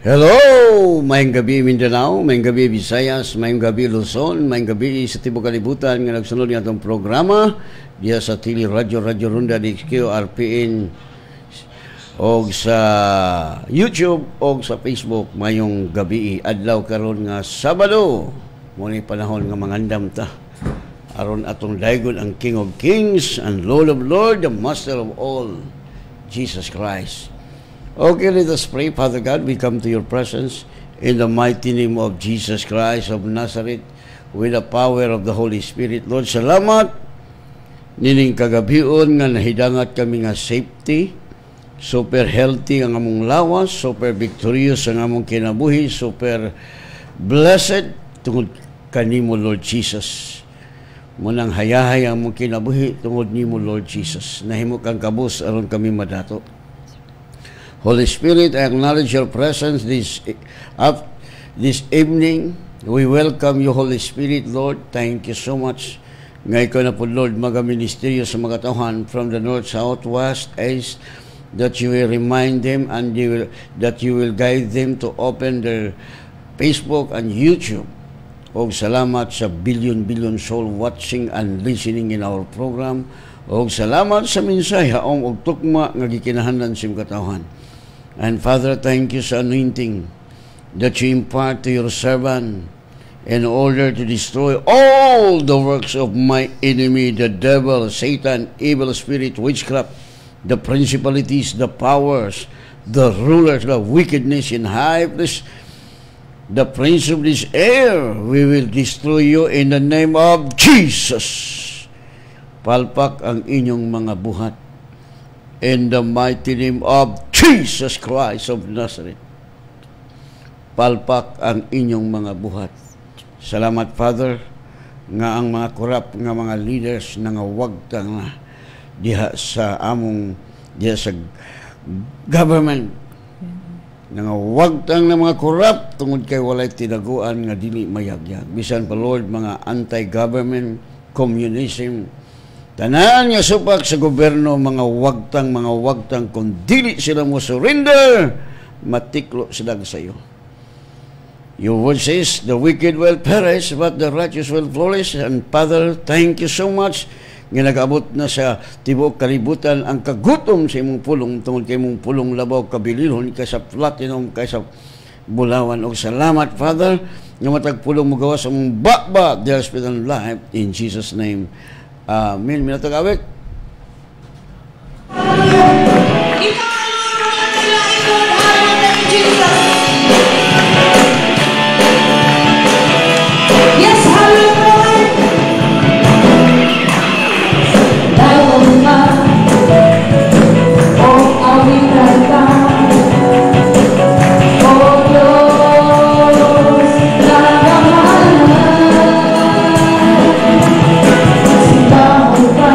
Hello! Mayang gabi Mindanao, mayang gabi Visayas, mayang gabi Luzon, mayang gabi sa Tibok Kalibutan nga nagsunod nga itong programa diya sa Tili Radio Runda DXQ, RPN o sa YouTube o sa Facebook. Mayong gabi adlaw karon nga Sabado, muli panahon nga mangandam ta aron atong daygon ang King of Kings and Lord of Lords, the Master of all, Jesus Christ. Okay, let us pray. Father God, we come to your presence in the mighty name of Jesus Christ of Nazareth with the power of the Holy Spirit. Lord, salamat nining kagabion nga nahidangat kami nga safety, super healthy ang among lawas, super victorious ang among kinabuhi, super blessed tungod kanimo, Lord Jesus. Munang hayahay ang among kinabuhi tungod nimo, Lord Jesus. Nahimo kang kabus aron kami madato. Holy Spirit, I acknowledge your presence this evening. We welcome you, Holy Spirit, Lord. Thank you so much. Ngay ko na po, Lord, mga-ministeryo sa mga tauhan from the north, south, west, east, that you will remind them and that you will guide them to open their Facebook and YouTube. O salamat sa billion soul watching and listening in our program. O salamat sa minsay haong og tukma nga gikinahanglan sa mga tauhan. And Father, thank you sa anointing that you impart to your servant in order to destroy all the works of my enemy, the devil, Satan, evil spirit, witchcraft, the principalities, the powers, the rulers of wickedness in high place, the prince of this air. We will destroy you in the name of Jesus. Palpak ang inyong mga buhat in the mighty name of Jesus Christ of Nazareth. Palpak ang inyong mga buhat. Salamat, Father, nga ang mga korap nga mga leaders nga wagta nga diha sa government nga wagtang na mga korap tungod kay walay tinaguan nga dili mayagyag. Bisan pa, Lord, mga anti-government, communism, tanan nga supak sa gobyerno, mga wagtang kung dili sila mo surrender, matiklo sila sa iyo. Your word says, the wicked will perish, but the righteous will flourish. And Father, thank you so much nga nag-abot na sa Tibok Kalibutan ang kagutom sa imong pulong tungod kay imong pulong labaw kabililhon kaysa platinum kaysa bulawan. O salamat, Father, nga matag pulong mo gawa sa mong bakba their spirit and life in Jesus' name. Amen. Minatag awit. Yes, hallelujah. Oh, awita oh, Diyos, nagamahalan. Sintaw ka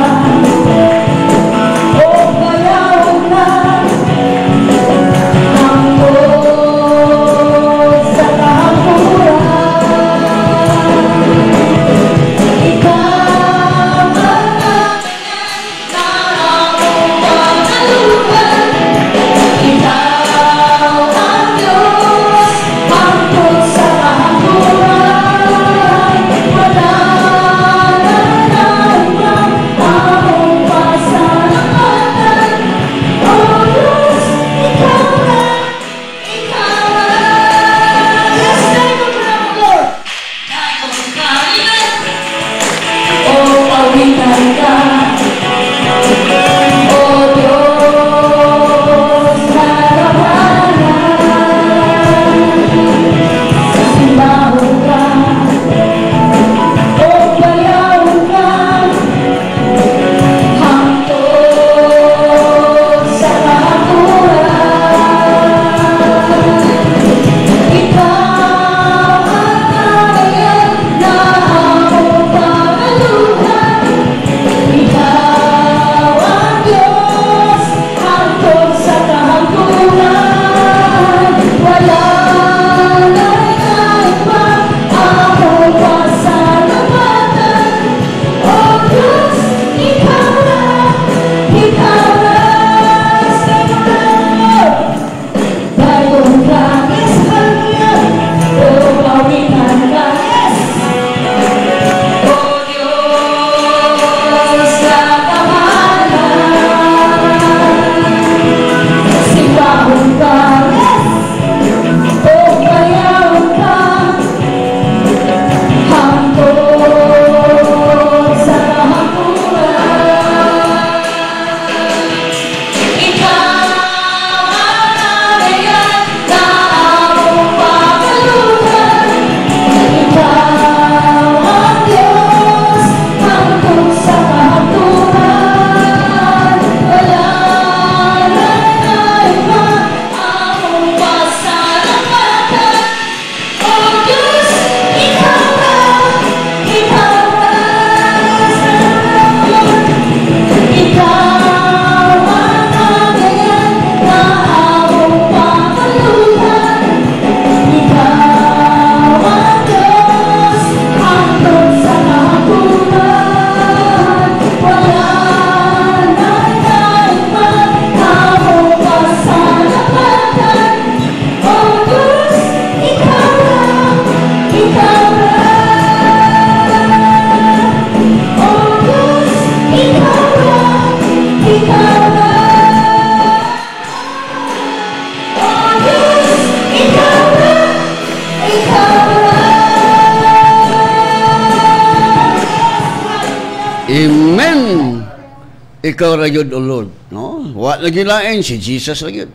ikaw ra yun, O Lord. No? Wa lagi lain, si Jesus ra yun.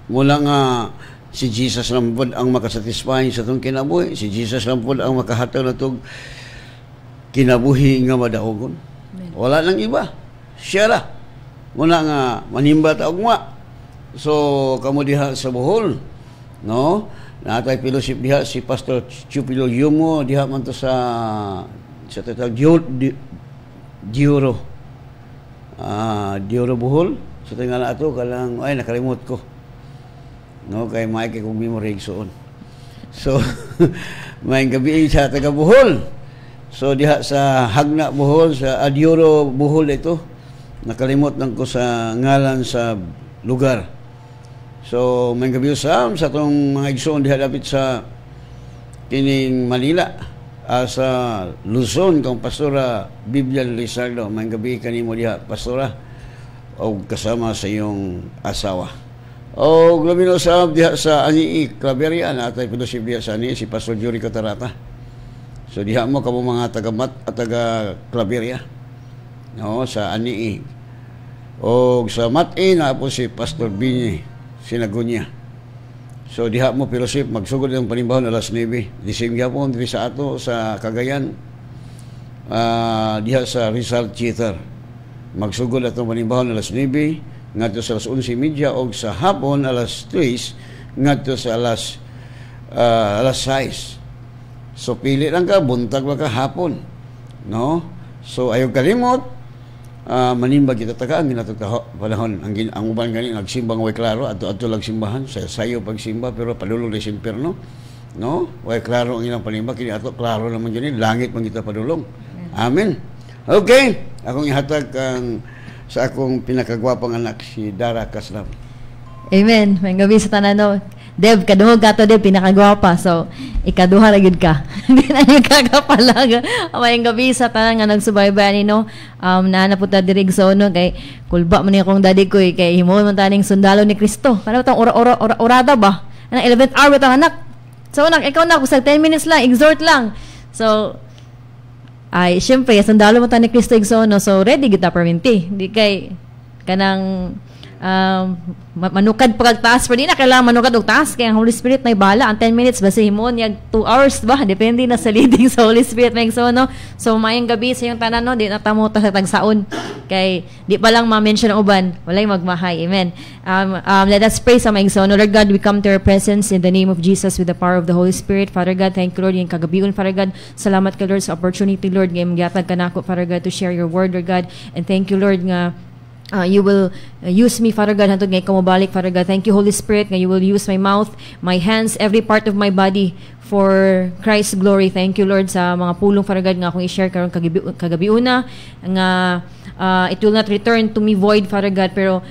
Mula nga, si Jesus lang po ang makasatisfy sa itong kinabuhi. Si Jesus lang po ang makahatag na itong kinabuhi nga madaogon. Wala nang iba. Siya ra. Muna nga, manimba taog nga. So, kamo diha sa Bohol, no? Natay fellowship diha si Pastor Chupilo Yumo, diha man to sa tatawag Dioro. Dioro Bohol. So, tingala ato, kalang, ay, nakalimot ko. No, kay Mike kung memory igsoon. So, may gabi sa taga Bohol. So, diha sa Hagna Bohol, sa Dioro Bohol ito. Nakalimot lang ko sa ngalan sa lugar. So, may gabi sa itong mga igsoon diha lapit sa kining Manila, sa Luzon, kang Pastora Biblian Lizardo. May gabi kanimo diha, Pastora, o kasama sa iyong asawa. O glumino sa diha sa Ani Claveria, natay fellowship diha sa Ani, si Pastor Jory Catarata. So, diha mo kamo mga taga-mat at taga-Claveria. No, sa Ani. O sa Mat-i na po si Pastor Bini Sinagunya. So diha mo fellowship magsugod ang panimbahon alas 9. Dising gyapon diri sa ato sa Cagayan. Diha sa Rizal Theater. Magsugod atong panimbahon alas 9 ngadto sa alas 11:30 og sa hapon alas 3 ngadto sa alas 6. So pili lang ka buntag ba ka hapon. No? So ayaw kalimot manimba kita tagaan ginato panahon ang uban gani nagsimbang way klaro ato lag simbahan sayo pagsimba pero padulong sa impierno, no? Way klaro ang ilang panimba kini ato klaro naman gani langit man kita padulong. Amen. Okay, akong ihatag sa akong pinakagwapang anak si Dara Kaslam. Amen. May gabi sa tanan no. Deb, kaduhog ka to, Deb, pinakagwapa. So, ikaduha lagid ka. Hindi na yung kakapalaga. May gabi sa tanan nga nagsubaybay ni no. Naanapunta dirig sa uno kay kulba man akong daddy ko kay himo man taning sundalo ni Kristo. Para tong orada ba? Anang 11th hour ta anak. So, ikaw na kusag 10 minutes lang, exhort lang. So, ay syempre sundalo mo ta ni Kristo igsoon no. So, ready kita perminti. Di kay kanang manukad pagtaas pero di na kailangan manukad og taas kay ang Holy Spirit may bala ang 10 minutes basta himon yag 2 hours ba depende na sa leading sa Holy Spirit may so no. So mayong gabi sa yung tanan no di na tamo ta sa tagsaon kay di pa lang ma-mention ang uban walay magmahay. Amen. Let us pray sa maing so no. Lord God, we come to your presence in the name of Jesus with the power of the Holy Spirit. Father God, thank you Lord yung kagabion Father God. Salamat ka Lord sa opportunity Lord nga magyatag kanako Father God to share your word Lord God, and thank you Lord nga you will use me, Father God, hantod ngay kamubalik, Father God. Thank you, Holy Spirit, nga you will use my mouth, my hands, every part of my body for Christ's glory. Thank you, Lord, sa mga pulong, Father God, nga akong i-share karon kagabiuna, nga it will not return to me void, Father God, pero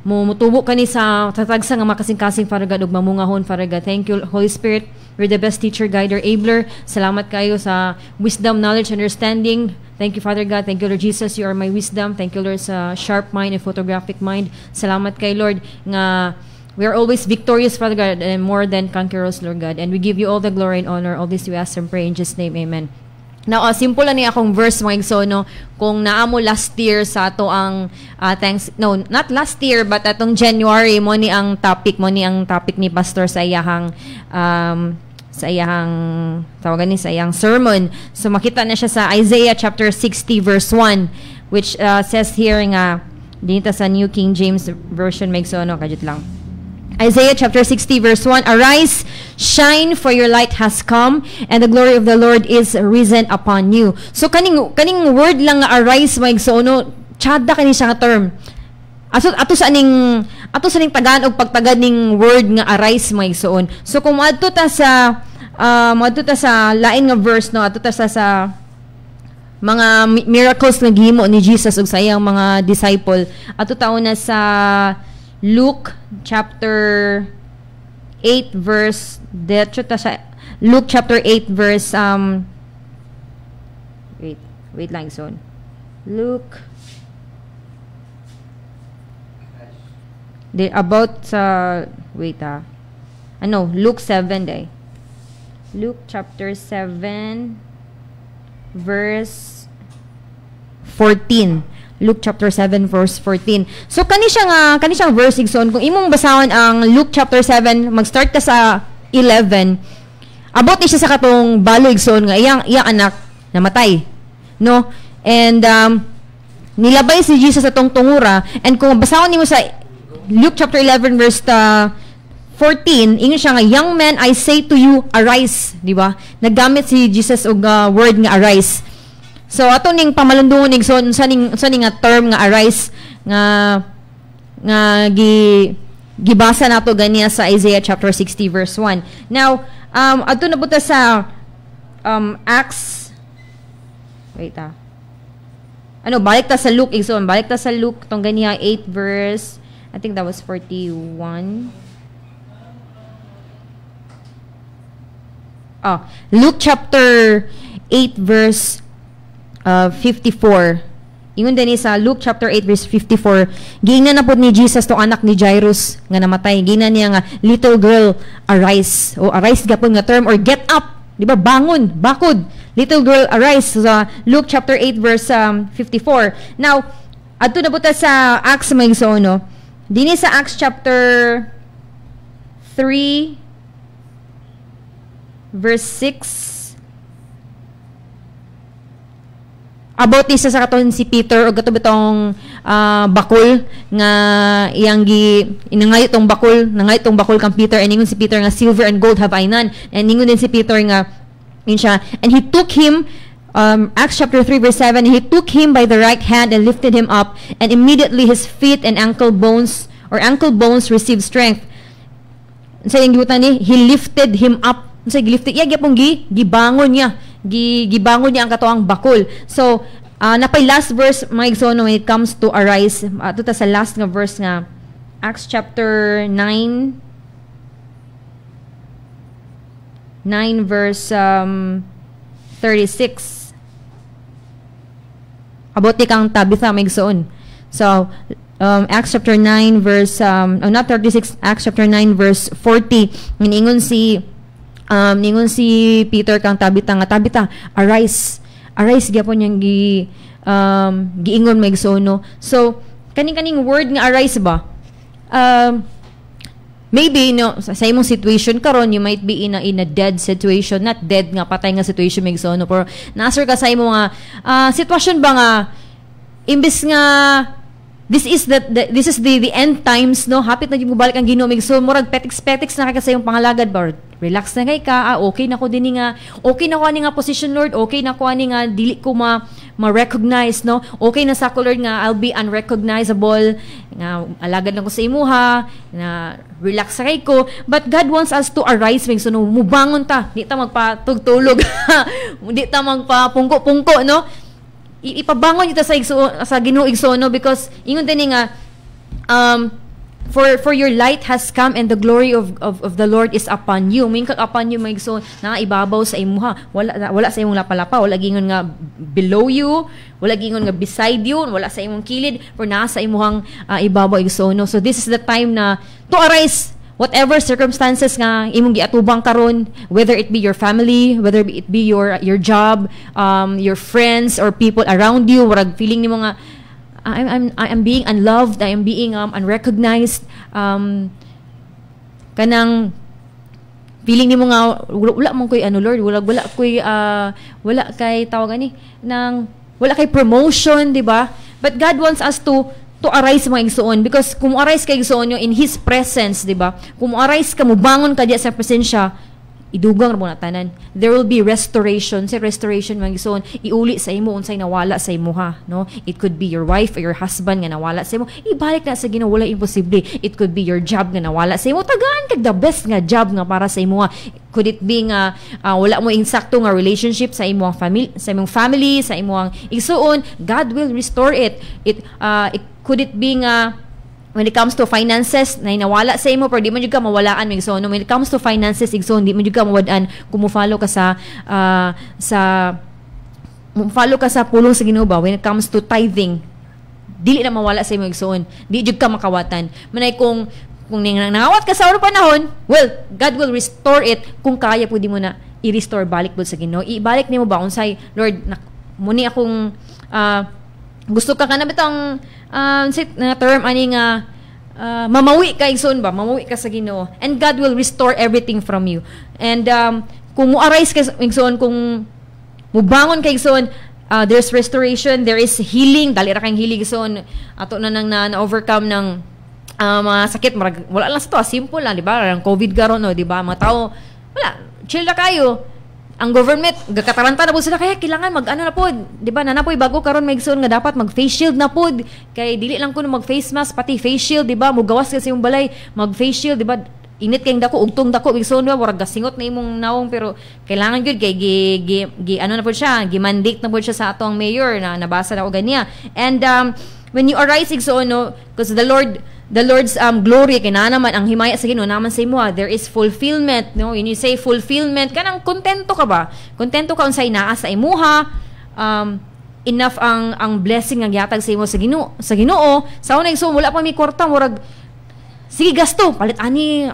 mutubo kani sa tatagsa nga makasing-kasing, Father God, ug mamungahon, Father God. Thank you, Holy Spirit. You're the best teacher, guider, enabler. Salamat kayo sa wisdom, knowledge, understanding. Thank you, Father God. Thank you, Lord Jesus. You are my wisdom. Thank you, Lord, sa sharp mind and photographic mind. Salamat kay Lord nga we are always victorious, Father God, and more than conquerors, Lord God. And we give you all the glory and honor. All this we ask and pray in Jesus' name. Amen. Now, simple lang ni akong verse mga igsoon, kung naamo last year sa ato ang not last year but atong January mo ni ang topic ni pastor sa iyahang tawagan ni sa iyang sermon. So makita na siya sa Isaiah chapter 60 verse 1 which says here nga dito sa New King James Version may igsoon kadjut lang. Isaiah chapter 60 verse 1, Arise, shine, for your light has come, and the glory of the Lord is risen upon you. So kaning word lang nga arise may igsoon, chada kani siya nga term. Ato sa ning tagaan og pagtagad ning word nga arise may igsoon. So kung adto ta sa lain nga verse no, adto ta sa mga miracles nga gihimo ni Jesus ug sa iyang mga disciple, adto ta una sa Luke chapter 8 verse Luke chapter 8 verse wait lang son. Luke Luke 7 day. Luke chapter 7 verse 14. Luke chapter 7 verse 14. So kani siyang verse igsoon kung imong basahon ang Luke chapter 7, mag-start ka sa 11. Abot ni siya sa katong balo igsoon nga iyang anak namatay. No? And nilabay si Jesus sa tong tungura, and kung basahon nimo sa Luke chapter 11 verse 14, ingon siya nga, young man, I say to you, arise, di ba? Naggamit si Jesus og word nga arise. So ato ning pamalundungon ning so sa ning nga term nga arise nga gibasa nato ganiya sa Isaiah chapter 60 verse 1. Now, adto na buta sa Acts. Wait balik ta sa Luke igsoon. Balik ta sa Luke tong ganiya 8 verse, I think that was 41. Luke chapter 8 verse 54. Ingon din sa Luke chapter 8 verse 54, giingnan na pod ni Jesus to anak ni Jairus nga namatay. Giingnan niya nga, little girl, arise. O arise gapon nga term, or get up. Di ba? Bangon, bakod. Little girl, arise. Sa Luke chapter 8 verse 54. Now, adto na buta sa Acts mga igsoon, no? Dini sa Acts chapter 3 verse 6, about isa sa katon si Peter o gato bitong bakol nga iyang inangay tong bakol kang Peter, and ingon si Peter nga, silver and gold have I none, and ingon din si Peter nga siya, and he took him, Acts chapter 3 verse 7, he took him by the right hand and lifted him up, and immediately his feet and ankle bones received strength. Sa iyang gibutan ni, he lifted him up. So gilifted iya gyapon gibangon niya ang katuang bakol. So napay last verse mga igsoon when it comes to arise, ato ta sa last nga verse nga Acts chapter 9 verse 36. Abot ni kang Tabitha mga igsoon. So Acts chapter 9 verse not 36, Acts chapter 9 verse 40, ningon si Peter kang Tabitha nga, Tabitha, arise gyapon yang giingon may igsoon. So kaning word nga arise ba, maybe sa imong situation karon, you might be in a dead situation, not dead nga patay nga situation may igsoon, pero nasir ka sa imong nga sitwasyon ba nga imbes nga this is the end times, no? Hapit na gyud mo balik ang Ginoo mig, so murag petiks na kay sa imong pangalagad ba, relax na kay ka, okay na ko din nga, okay na ko ani nga position, Lord, okay na ko ani nga dili ko ma-recognize, no? Okay na sa ko, Lord, nga I'll be unrecognizable, nga alagad lang ko sa imuha, na relax na kay ko. But God wants us to arise mig, so no, mubangon ta, di ta magpatugtulog di ta magpapungko-pungko, no? Ipabangon ita sa Ginoo igsoon, no? Because ingon din nga for your light has come and the glory of the Lord is upon you. Mingkag upon you mga igsoon, na ibabaw sa imuha, wala sa imong lapalapa, wala gingon nga below you, wala gingon nga beside you, wala sa imong kilid, for nasa imuhang ibabaw igsoon, no? So this is the time na to arise. Whatever circumstances nga imong giatubang karon, whether it be your family, whether it be your job, your friends or people around you, warag feeling nimo nga I'm being unloved, I am being unrecognized, kanang feeling nimo nga wala man koy Lord, wala kay tawag ani nang wala kay promotion, di ba? But God wants us to arise mga igsoon, because kung arise ka igsoon nyo in His presence, di ba? Kung arise ka, mubangon ka diya sa presensya, idugang mo na tanan. There will be restoration. Sa restoration mga igsoon, iuli sa imo unsay nawala sa imuha, no? It could be your wife or your husband nga nawala sa imo, ibalik na sa Ginoo, wala imposible. It could be your job nga nawala sa imo, tagaan kag the best nga job nga para sa imuha. Could it be nga wala mo insakto nga relationship sa imong family, sa imong igsoon, God will restore it. Could it be nga when it comes to finances, na nawala sa imo, pero di man jud ka mawalaan mig, so no, when it comes to finances igsoon, di man jud ka mawad-an kung mo-follow ka sa pulong sa Ginoo ba. When it comes to tithing, dili na mawala sa imo igsoon, di jud ka makawatan. Manay kung nangawat ka sa urang panahon, well, God will restore it kung kaya pudi mo na i-restore balik pud sa Ginoo. Ibalik nimo ba unsay, Lord, muni akong gusto ka na bitang na term ani nga mamawi ka igsoon ba, mamawi ka sa Ginoo, and God will restore everything from you. And kung mo arise ka igsoon, kung mubangon ka igsoon, there's restoration, there is healing, dali ra kang healing igsoon, ato na nang na-overcome ng mga sakit, wala lang sa to, simple lang, di ba? Ang COVID garon, no, di ba? Mga tao, wala, chill na kayo. Ang government, gakataranta na po sila, kaya kailangan mag-ano na po, di ba? Nanapoy, bago karon maigsoon nga dapat mag-face shield na po. Kaya dili lang ko mag-face mask, pati face shield, di ba? Mugawas kasi yung balay, mag-face shield, di ba? Init kayong dako, ugtong dako, maigsoon ba? Warag gasingot na imong naong, pero kailangan yun, kay ano na po siya, gimandate na po siya sa atong mayor, na nabasa na ko ganyan. And when you arise, igsoon, no, because the Lord's glory kay na naman ang himaya sa Ginoo naman sa imo, there is fulfillment, no? When you say fulfillment, kanang kontento ka ba? Kontento ka unsay naa sa imuha, enough ang blessing ang gihatag sa imo sa Ginoo. Sa unay so wala pa mi kwarta, murag sige gasto, palit ani,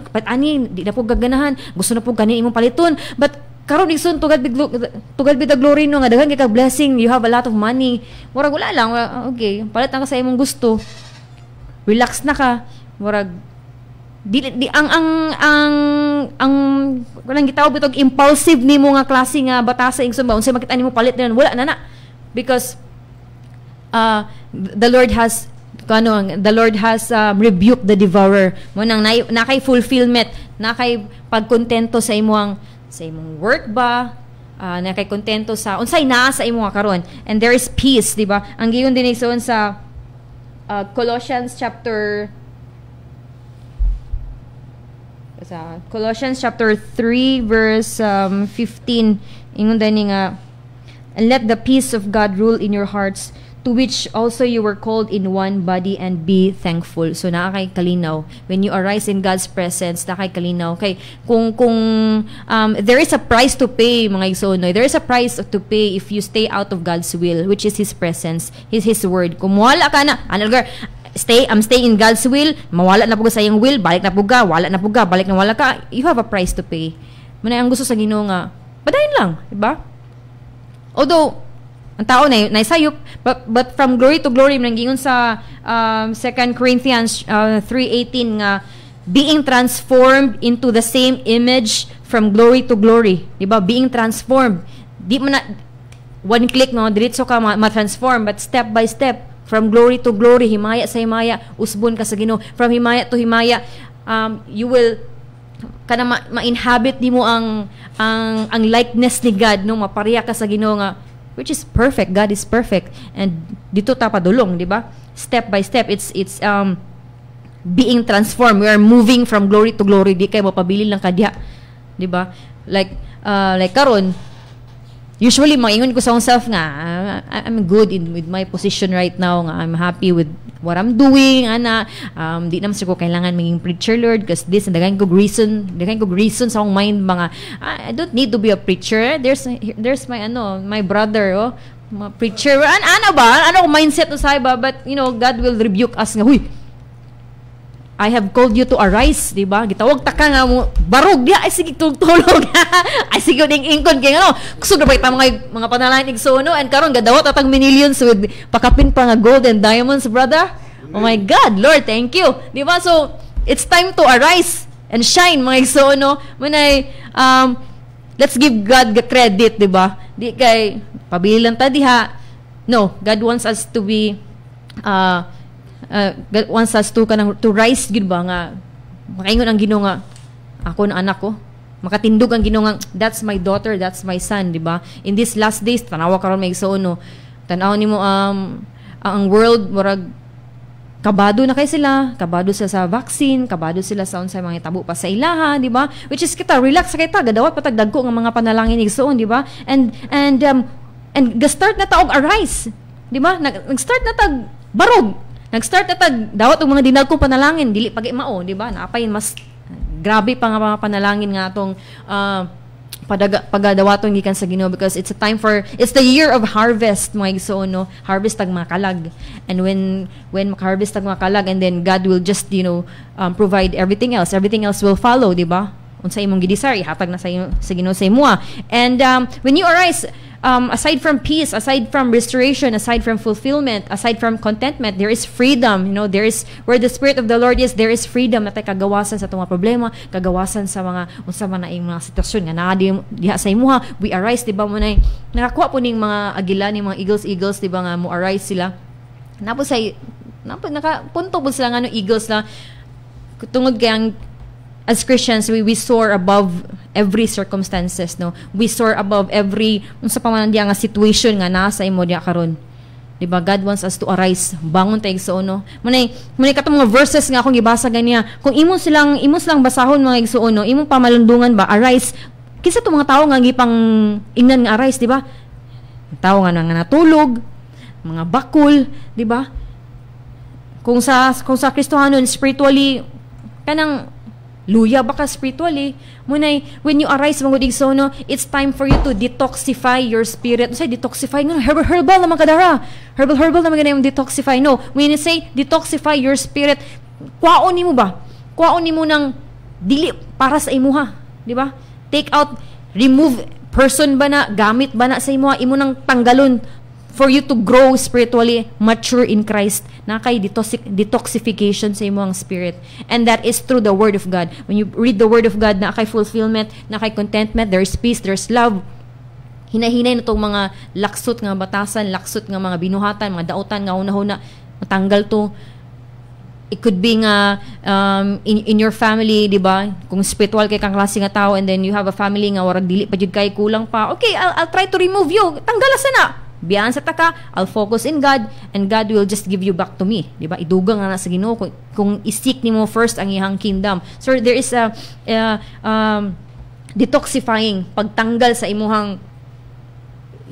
di na po gaganahan, gusto na po ganin imong paliton, but karon igsoon tugad bid the glory no nga daghan kay blessing, you have a lot of money, murag wala lang, okay, palit ang sa imong gusto. Relax na ka, murag ang walang gitawag bitog impulsive nimo nga klase nga batasa ingson ba unsay makita nimo palit na wala na because the Lord has rebuked the devourer mo nang na kay fulfillment, na kay pagkontento sa imong work ba, na kay kontento sa unsay naa sa imo karon, and there is peace, di ba? Ang giyon din igsoon sa Colossians chapter 3 verse 15, ingon dani nga, and let the peace of God rule in your hearts, to which also you were called in one body, and be thankful. So naa kay kalinaw when you arise in God's presence, naa kay kalinaw kay kung there is a price to pay, mga igsoon, there is a price to pay if you stay out of God's will, which is His presence, His word. Kung wala ka na, stay in God's will, mawala na po sa iyong will, balik na po ka, wala na po ka, balik na wala ka, you have a price to pay. Muna ang gusto sa Ginoo nga padayon lang, diba? Although ang tao na naisayop, but from glory to glory, nangingon sa 2 Corinthians 3:18 nga, being transformed into the same image from glory to glory, di ba? Being transformed, di man na one click, no, diretso ka ma-transform, but step by step, from glory to glory, himaya sa himaya, usbon ka sa Ginoo, from himaya to himaya, you will kana ma-inhabit nimo ang likeness ni God, no, mapareha ka sa Ginoo nga, which is perfect. God is perfect, and dito ta padulong, di ba? Step by step, it's being transformed. We are moving from glory to glory. Di kay mapabili lang kadya, di ba? Like karon, usually maingon ko sa myself nga, I'm good with my position right now, nga I'm happy with what I'm doing, ana, di naman ko kailangan maging preacher, Lord, because this, and daghan ko reason sa akong mind, mga, I don't need to be a preacher. There's my brother, preacher, ano mindset no sa iba, but, God will rebuke us nga, huy, I have called you to arise, di ba? Gitawag ta ka nga mo, barog diha, ay sige tulog. Ay sige ding ingkon kay kusog na pa kita mga panalangin igsoon, and karon gadawat atang millions with pakapin pa nga gold and diamonds, brother. Oh my God, Lord, thank you. Di ba? So, it's time to arise and shine, mga igsoon, no? Manay let's give God the credit, di ba? Di kay pabili lang ta diha. No, God wants us to be God wants us to rise, gid ba, nga makaingon ang Ginoo nga ako na anak ko, makatindog ang Ginoo nga that's my daughter, that's my son, di ba? In these last days, tanawa karon may igsoon, no, tanaw nimo ang world, murag kabado na kay sila, kabado sila sa vaccine, kabado sila sa unsay mga tabo pa sa ilaha, di ba? Which is kita relax sa kita, gadawat patag dagko nga mga panalangin igsoon, di ba? And ga-start na taog arise, di ba? Nag-start na tag barog, nag-start na tag dawat og mga dinagkong panalangin, dili pag mao, di ba? Naapayin mas grabe pa nga mga panalangin nga atong pagadawaton gikan sa Ginoo, because it's the year of harvest, mga igsoon, no? Harvest tag mga kalag, and when maka-harvest tag mga kalag, and then God will just provide everything else will follow, di ba? unsa imong gidesire ihatag na sa Ginoo sa imo. And when you arise, aside from peace, aside from restoration, aside from fulfillment, aside from contentment, there is freedom. You know, there is where the Spirit of the Lord is, there is freedom. Natay kagawasan sa itong mga problema, kagawasan sa mga unsa man na mga sitwasyon nga naa diha sa imuha. We arise, di ba mo na nakakuha po ning mga agila, ning mga eagles, di ba nga mo arise sila. Nakapunto po sila nga no eagles na tungod kayang as Christians, we soar above every circumstances, no? We soar above every unsa pa man diya nga situation nga nasa imo diya karon. Diba? God wants us to arise. Bangon tayo sa no? Munay katong mga verses nga akong gibasa ganiya. Kung imo silang basahon mga igsuon, no? Imong pamalundungan ba arise. Kinsa tong mga tawo nga gipang ingnan nga arise, di ba? Tawo nga natulog, mga bakul, di ba? Kung sa Kristohanon spiritually kanang luya baka spiritually munay when you arise mga igsoon, it's time for you to detoxify your spirit. Say detoxify no herbal naman kadara. Herbal naman ganay yung detoxify. No, when you say detoxify your spirit, kwaon nimo ba? Kwaon nimo nang dili para sa imuha, di ba? Take out, remove person ba na, gamit ba na sa imuha, imo nang tanggalon for you to grow spiritually, mature in Christ. Nakay detoxification sa imong spirit. And that is through the Word of God. When you read the Word of God, nakay fulfillment, nakay contentment, there's peace, there's love. Hinahinay na itong mga laksot nga batasan, laksot nga mga binuhatan, mga dautan nga una-una, matanggal to. It could be nga in your family, di ba? Kung spiritual kay kang klase nga tao and then you have a family nga warag dili pa jud kay kulang pa. Okay, I'll try to remove you. Tanggala sana. Biyan sa taka, I'll focus in God and God will just give you back to me. Di ba? Idugang nga na sa Ginoo kung isik nimo first ang iyang kingdom. So there is a detoxifying, pagtanggal sa imuhang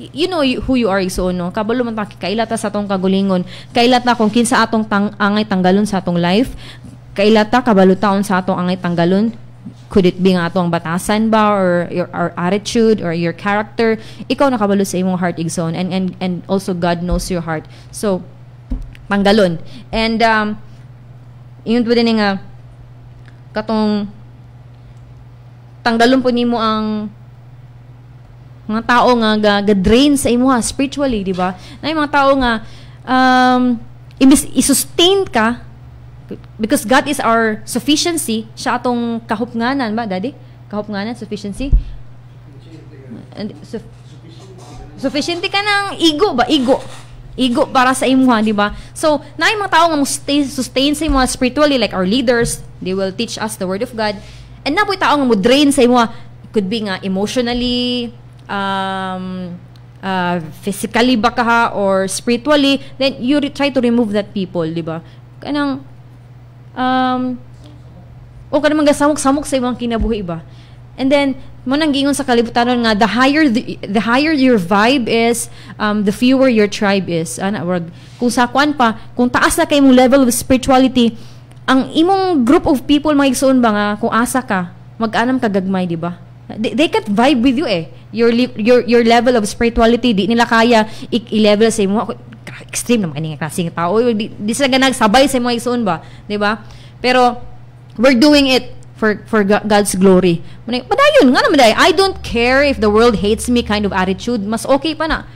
you know who you are igsoon, no? Kabalo man ta kailata sa atong kagulingon, kailata kung kinsa atong angay tanggalon sa atong life, kailata kabalo taon sa atong angay tanggalon. Could it be nga atong batasan ba or your our attitude or your character? Ikaw nakabalo sa imong heart igsoon and also God knows your heart. So tanggalon. And yun po din nga katong tanggalon po nimo ang mga tao nga ga-drain sa imo spiritually, di ba? Na yung mga tao nga i-sustain ka because God is our sufficiency. Siya atong kahupnganan ba, Daddy? Kahupnganan, sufficiency? And, sufficiency ka ng ego ba? Ego para sa imo, di ba? So, na yung mga tao nga sustain sa imo spiritually, like our leaders, they will teach us the Word of God. And na po yung tao nga mo drain sa imo, could be nga emotionally, physically ba ka or spiritually, then you try to remove that people, di ba? Kanang o kanang magasamok-samok sa imong kinabuhi ba? And then mo nang gingon sa kalibutan nga the higher your vibe is, the fewer your tribe is. Kung sa kwan pa, kung taas na kay imong level of spirituality, ang imong group of people magigsoon ba nga kung asa ka, mag-anam ka gagmay, di ba? They can't vibe with you your level of spirituality di nila kaya i-level sa imo. Extreme naman kini nga klaseng tao, di sila ganag sabay sa imo igsoon ba, di ba? Pero we're doing it for God's glory. Madayon nga naman I don't care if the world hates me kind of attitude. Mas okay pa na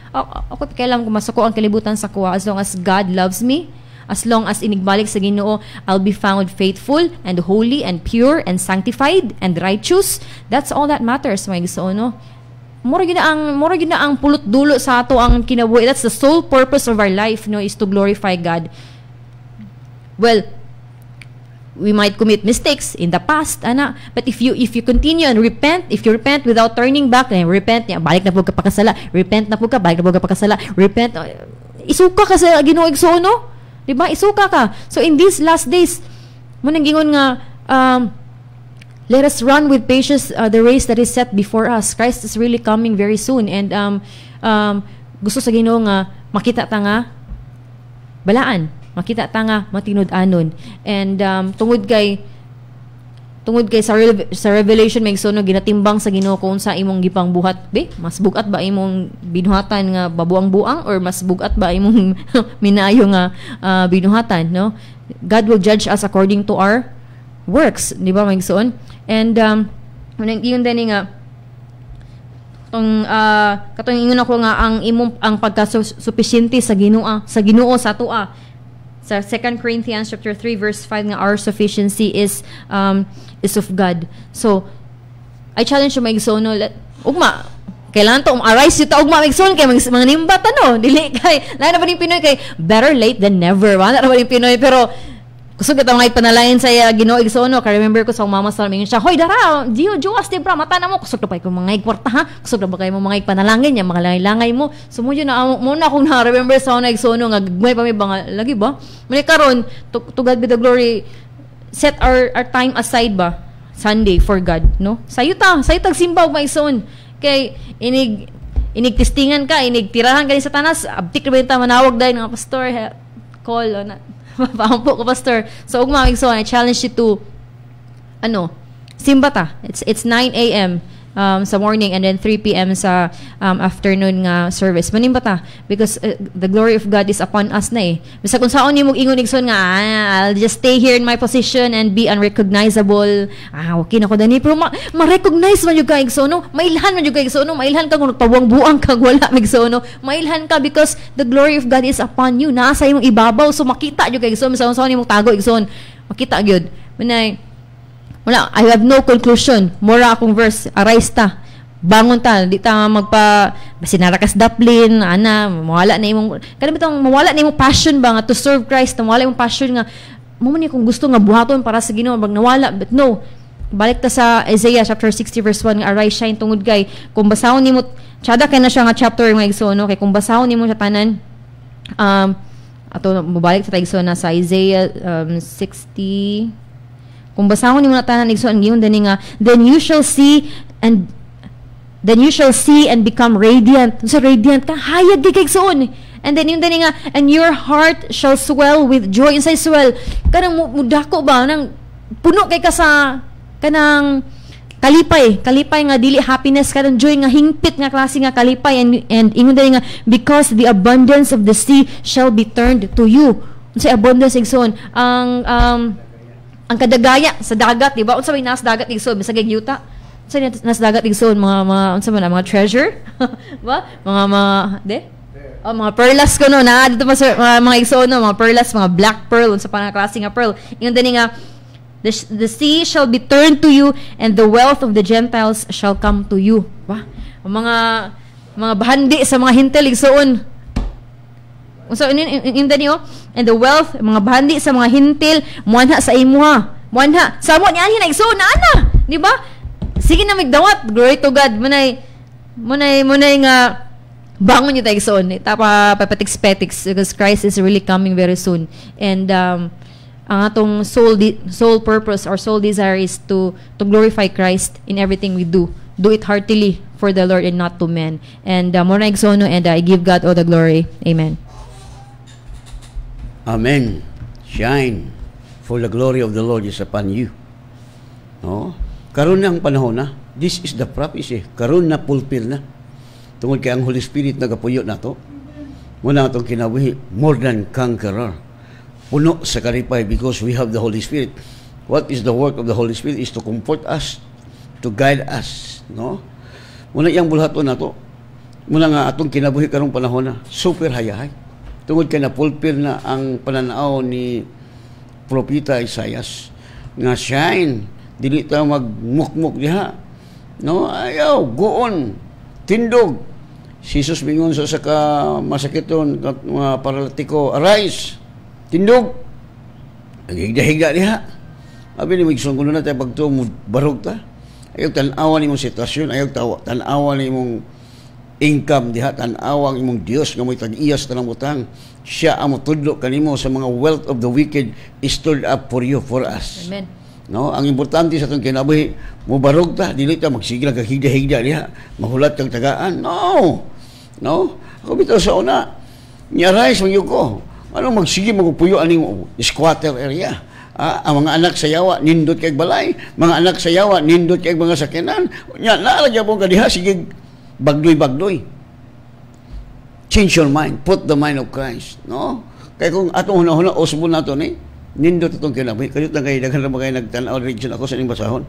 ako kailan ko masako ang kalibutan sa kuha as long as God loves me. As long as inigbalik sa Ginoo, I'll be found faithful and holy and pure and sanctified and righteous. That's all that matters, mga igsoon, no? Mura gina ang pulot dulo sa ato ang kinabuhi. That's the sole purpose of our life, no, is to glorify God. Well, we might commit mistakes in the past, ana, but if you continue and repent, if you repent without turning back, repent, balik na pud ka pakasala, repent na pud ka, balik na pud ka pakasala, repent, isuka ka sa Ginoo igsoon, no? Diba? Isuka ka. So in these last days, munang gingon nga, let us run with patience the race that is set before us. Christ is really coming very soon. And gusto sa Ginoo nga makita ta nga balaan, makita ta nga matinud-anon. And tungod kay sa Revelation may igsoon ginatimbang sa Ginoo kung sa imong gipang buhat, mas bugat ba imong binuhatan nga babuang-buang or mas bugat ba imong minayo nga binuhatan, no? God will judge us according to our works, di ba may igsoon? And Yun din nga katong ingon ako nga ang pagka-sufficiente sa Ginoo sa atoa. Sa 2 Corinthians chapter 3 verse 5 nga our sufficiency is of God. So I challenge you maigsono ugma kailangan to arise yung taog maigsoon kay mga nimbat dili kay lain na pa ning Pinoy kay better late than never wala na pa ning Pinoy pero kusog ito mga panalayan sa Ginoo igsono ka remember ko sa mama sa mingon siya hoy dara Diyos di bra mata na mo kusog na pa ko mga kwarta ha kusog na ba kay mo mga panalangin ya mga langay mo sumuyo na mo na akong na remember sa una igsono nga gagmay pa may banga lagi ba mali karon to God be the glory set our time aside ba Sunday for God no sayo tag simba og maigsoon kay inig testingan ka inig tirahan ka sa tanas abtik ra ta manawag dai nga pastor call na paampo ko pastor so ug maigsoon I challenge you to simba ta it's 9 a.m. Sa morning and then 3 p.m. sa afternoon nga service manimba ta because the glory of God is upon us na bisag kung saon nimo ingon igsoon nga I'll just stay here in my position and be unrecognizable okay na ko dani pero ma-recognize man jud ka igsoon mailhan man jud ka igsoon mailhan ka kung nagpawang-buang kag wala igsoon mailhan ka because the glory of God is upon you nasa imong ibabaw so makita jud ka igsoon sa saon nimo tago igsoon makita gyud manay wala, I have no conclusion. Mura akong verse, arise ta. Bangon ta, di ta sinarakas daplin, mawala na imong, mawala na imong passion ba nga to serve Christ, mawala imong passion nga, ni kung gusto nga buhaton para sa Ginoo, bag nawala, but no. Balik ta sa Isaiah chapter 60 verse 1, nga arise, shine, tungod kay, kung basahon nimo, tsada kay na siya nga chapter nga igsoon, kay kung basahon nimo sa tanan, ato, mabalik ta igsoon na sa Isaiah 60, kung basahon nimo na tanan igsoon giyon dani nga then you shall see and become radiant. So radiant ka hayag di kay igsoon. And then yung dani nga and your heart shall swell with joy inside swell. Kanang mudako ba nang puno kay ka sa kanang kalipay nga dili happiness kanang joy nga hingpit nga klase nga kalipay and ingon dani nga because the abundance of the sea shall be turned to you. Sa abundance igsoon ang kadagaya sa dagat, di ba? Unsa may nas dagat igsoon, bisag yuta. Unsa nas dagat igsoon mga treasure, ba? Mga perlas ko na dito mga igsoon mga perlas, mga black pearl unsa pa nga klase nga pearl. Ingon dani nga the sea shall be turned to you and the wealth of the Gentiles shall come to you. Ba? Mga bahandi sa mga hintil igsoon. So in the new and the wealth mga bahandi sa mga hintil muanha sa imuha muanha sa mo niani na igsoon na ana di ba sige na migdawat glory to God munay nga bangon yung igsoon tapa papatiks because Christ is really coming very soon and ang atong soul purpose or soul desire is to glorify Christ in everything we do it heartily for the Lord and not to men and mo na igsoon and I give God all the glory amen. Amen. Shine, for the glory of the Lord is upon you. No? Karon na ang panahon na. This is the prophecy. Karon na fulfill na. Tungod kay ang Holy Spirit nagapuyo na to. Muna itong kinabuhi, more than conqueror. Puno sa karipay because we have the Holy Spirit. What is the work of the Holy Spirit is to comfort us, to guide us. No? Muna iyang bulhaton na to. Muna nga atong kinabuhi karong panahon na. Super hayahay. Tungod kay na-fulfill na ang pananaw ni Propeta Isaias nga shine dili ta magmukmuk diha no ayaw goon tindog si Jesus mingon sa ka masakiton mga paralitiko arise tindog higda diha abi ni migsun kuno na tay pagtuo barog ta ayaw tan-awan imong sitwasyon ayaw tan-awan imong income diha tan-awang imong Dios nga mo'y tag-iyas tanang utang siya ang motudlo kanimo sa mga wealth of the wicked is stored up for you for us amen no ang importante sa atong kinabuhi mo barog ta dili ta magsigla kag higda diha mahulat kang tagaan no ako bitaw sa una nya rise man ko ano magsige magpuyo aning squatter area ang mga anak sa yawa nindot kay balay mga anak sa yawa nindot kay mga sakyanan nya naa gyud ka diha sige bagdoy. Change your mind. Put the mind of Christ. No? Kaya kung atong huna-huna, osbo na ito nindot itong kinabuhi. Kayot na kayo, daghan na ba kayo nagtanaw region ako sa inyong basahon.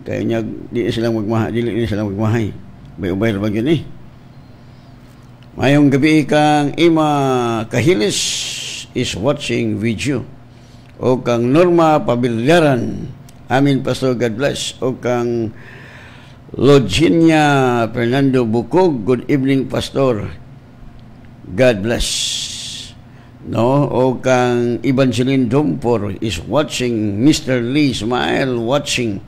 Kaya niya, dili sila magmahay. Bay-ubay ra ba yun eh. Mayong gabi kang Ima Kahilis is watching video. O kang Norma Pabilyaran. Amin, Pastor, God bless. O kang Loginia Fernando Bukog, good evening, Pastor. God bless. No, o kang Evangeline Dompor is watching. Mr. Lee Smile watching.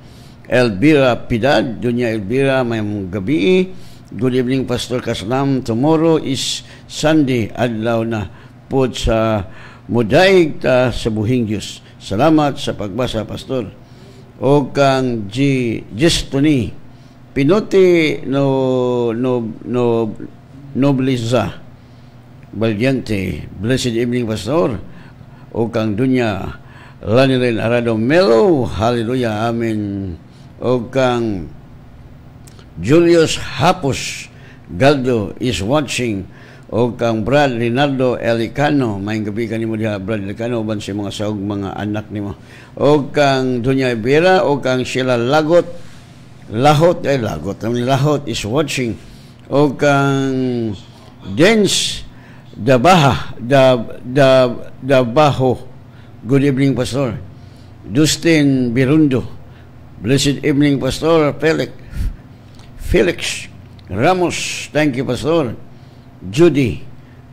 Elvira Pidad, Dunya Elvira, mayong gabi. Good evening, Pastor Kaslam. Tomorrow is Sunday, adlaw na po sa mudaig ta sa buhing Diyos. Salamat sa pagbasa, Pastor. O kang Gestoni Pinuti Nobliza Valiente, blessed evening, Pastor. O kang Dunya Lanilen Arado Melo, hallelujah, amen. O kang Julius Hapos Galdo is watching. O kang Brad Rinaldo Elicano, may gabi ka ni mo diha, Brad Elicano, ban si mga saog mga anak ni mo. O kang Dunya Ibera, o kang Sheila Lahot is watching. O kang Dens Dabaho, good evening, Pastor. Dustin Birundo, blessed evening, Pastor. Felix Ramos, thank you, Pastor. Judy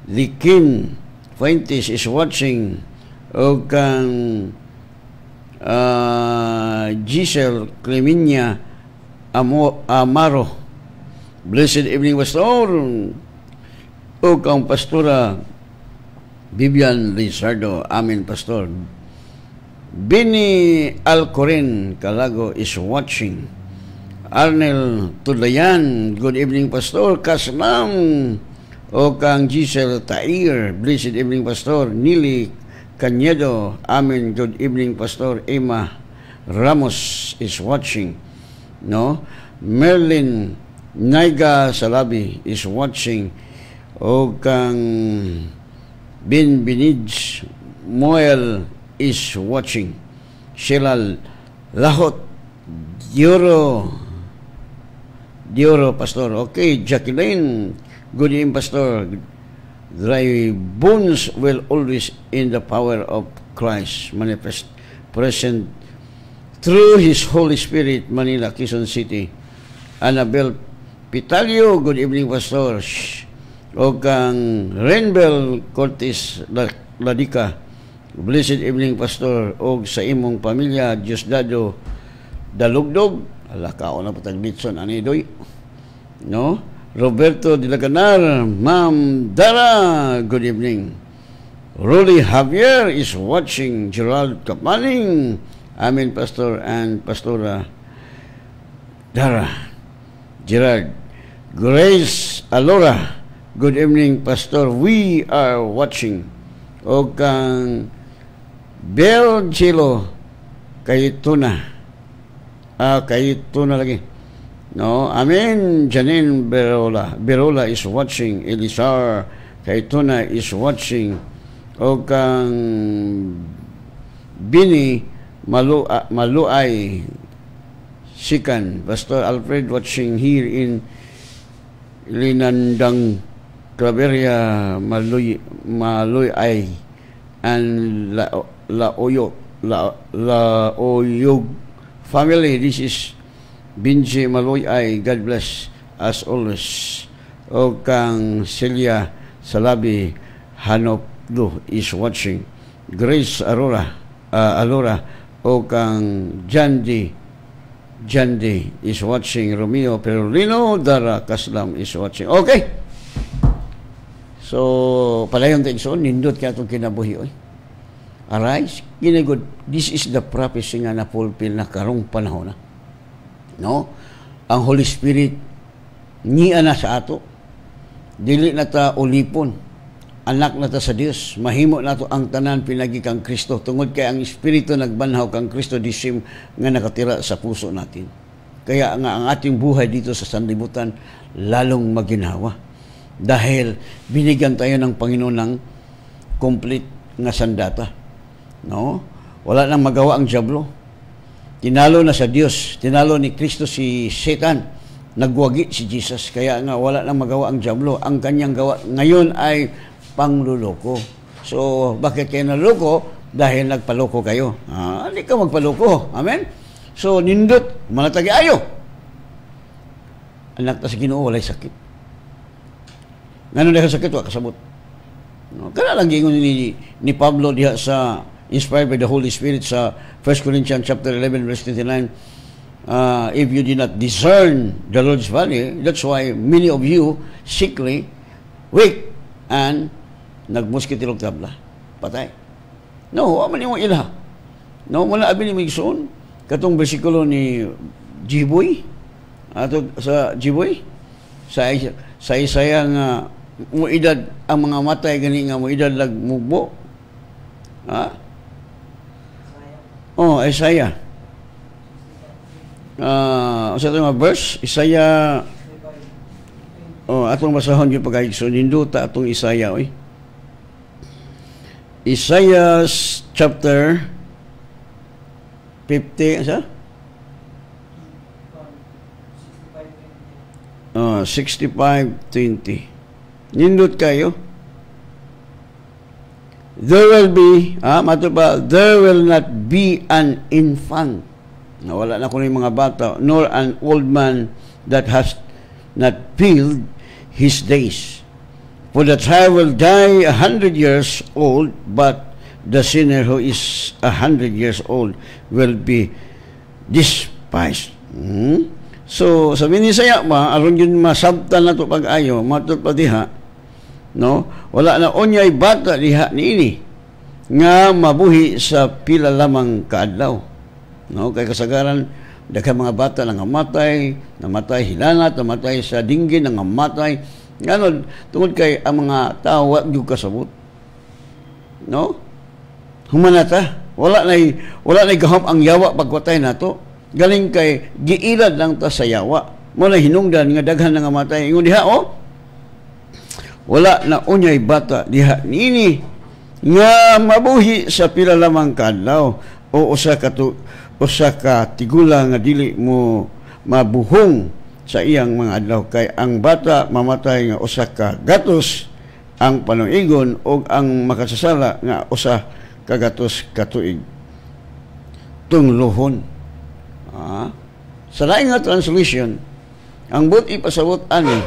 Likin Fuentes is watching. O kang Giselle Cleminia Amaro, blessed evening, Pastor. O kang Pastora Vivian Lizardo, amen, Pastor. Bini Alcorin Calago is watching. Arnel Tudlayan, good evening, Pastor. Kaslam. O kang Giselle Tair, blessed evening, Pastor. Nili Cañedo, amen, good evening, Pastor. Emma Ramos is watching. No? Merlin Naiga Salabi is watching. O kang Binij Moel is watching. Sheila Lahot Dioro, Pastor. Okay, Jacqueline, good evening, Pastor. Thy bones will always in the power of Christ manifest, present through His Holy Spirit, Manila, Quezon City. Annabel Pitalio, good evening, Pastor. O kang Renbel Cortes Ladica, blessed evening, Pastor. O sa imong pamilya, Diosdado Dalugdog, alakao na patag Litson Anidoy, no? Roberto Dilaganar, Ma'am Dara, good evening. Rolly Javier is watching. Gerald Kapaning, amen, Pastor, and Pastora Dara. Gerard Grace Alora, good evening, Pastor. We are watching. O kang Bel Chilo Kayituna lagi. No, amen. Janine Berola is watching. Elisar Kayituna is watching. O kang Bini Maluay Sikan, Pastor Alfred watching here in Linandang Claveria, Maluay and La Oyog family. This is Binji Maluay, God bless as always. O kang Celia Salabi Hanopdo is watching. Grace Alora, o kang Jandi is watching. Romeo Perolino Dara Kaslam is watching. Okay, so palayon tayo so nindot kaya itong kinabuhi oy. Arise, ginagod, this is the prophecy nga na-fulfill na karong panahon na. No? Ang Holy Spirit niya na sa ato. Dili na ta ulipon. Anak na ta sa Dios. Mahimo na to ang tanan pinagi kang Kristo. Tungod kay ang Espiritu nagbanhaw kang Kristo disim nga nakatira sa puso natin. Kaya nga ang ating buhay dito sa sanlibutan lalong maginhawa. Dahil binigyan tayo ng Panginoon ng complete nga sandata. No? Wala nang magawa ang diablo. tinalo na sa Dios, tinalo ni Kristo si Satan, nagwagi si Jesus, kaya nga wala nang magawa ang diablo. Ang kanyang gawa ngayon ay pangluloko. So, bakit kayo naloko? Dahil nagpaloko kayo. Hindi ka magpaloko. Amen? So, nindot, manatagi ayo. Anak ta sa Ginoo walay sakit. Ngano dahil sakit wa kasabot. No, kana lang gingon ni Pablo diha sa inspired by the Holy Spirit sa 1 Corinthians chapter 11 verse 29. If you did not discern the Lord's value, that's why many of you sickly, weak, and nagmuskitilog tabla. Patay. No, wa man yung ilha. No, wala abi ni Migsoon. Katong bersikulo ni Jiboy, ato sa Jiboy, sa Isaya nga mo edad ang mga matay gani nga mo edad lag mugbo. Isaiah. Sa mga verse, Isaiah, atong basahon yung pag-aigsoon, hinduta atong Isaiah, Isaiah chapter 50, sa? 65:20. Nindot kayo. There will be, there will not be an infant. Wala na ko ng mga bata, nor an old man that has not filled his days. For the child will die 100 years old, but the sinner who is 100 years old will be despised. So, sabi ni Saya ba, aron yun masabtan na ito pag-ayo, matut pa diha, no? Wala na onyay bata diha niini nga mabuhi sa pila lamang kaadlaw. No? Kay kasagaran, daghang mga bata namatay hilanat, namatay sa dinggin, namatay. Ganon, tungod kay ang mga tao wag yung kasabot. No? Humanata. Wala na gahom ang yawa pagwatay nato. Galing kay giilad lang ta sa yawa. Mo na hinungdan nga daghan nga matay. Ingon diha wala na unyay bata diha nini nga mabuhi sa pila lamang kadlaw o usa ka tigula nga dili mo mabuhong sa iyang mga adlaw, kay ang bata mamatay nga usa ka gatos ang panuigon o ang makasasala nga usa ka gatos katuig tunglohon. Sa laing nga translation, ang buti pasabot ani,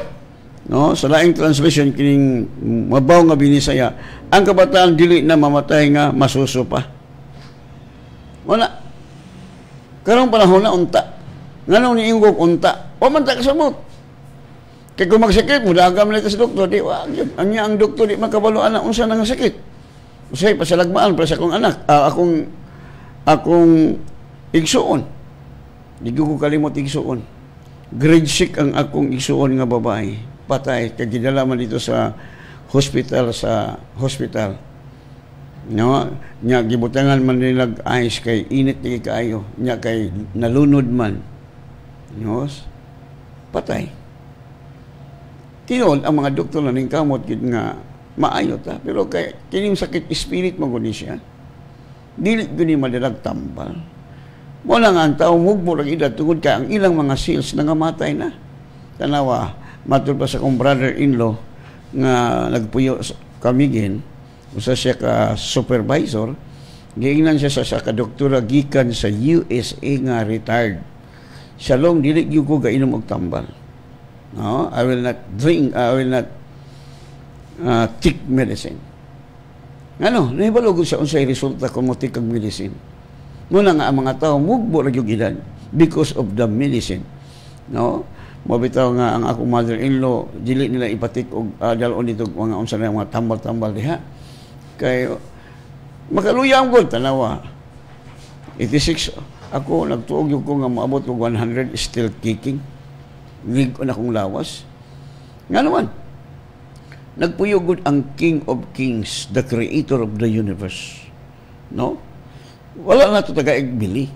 no, sa laing translation kining mabaw nga binisaya, ang kabataan dili na mamatay nga masuso pa. Wala. Karong panahon na unta. Nganong niingog unta? O man ta kasamot. Kay kung magsakit mo, dagam na ito sa doktor, di wag yun. Anya ang doktor, di makabaluan na unsa nang sakit. Usay, pasalagmaan para sa akong anak, akong igsuon. Di ko kalimot igsuon. Grade 6 ang akong igsuon nga babae. Patay, kay gidala man dito sa hospital. No, nya gibutangan man nilag ice kay init ni kaayo, nya kay nalunod man. No, patay. Tiyon ang mga doktor na ning kamot gid nga maayo ta, pero kay kining sakit spirit mo guni siya. Dili guni madalag tambal. Mo lang ang tao mugbo ra edad tungod kay ang ilang mga cells nangamatay na. Tanawa, matud pa sa kong brother-in-law nga nagpuyo kamigin. Usa siya ka supervisor, giingnan siya sa kadoktora gikan sa USA nga retired. Siya long dili gyud ko gainom og tambal. No, I will not drink, I will not take medicine. Ano, nahibalo ko sa unsay resulta kung mo take og medicine. Muna nga ang mga tao mugbo ra gyud edad because of the medicine. No? Mabitaw nga ang akong mother-in-law dili nila ipatik og dalon dito mga unsa na mga tambal-tambal diha. Kay makaluyang gud tanawa 86 ako nagtuog yung ko nga maabot og 100 still kicking lig na kong lawas nga naman nagpuyo gud ang King of Kings, the creator of the universe, no? Wala na to taga-igbili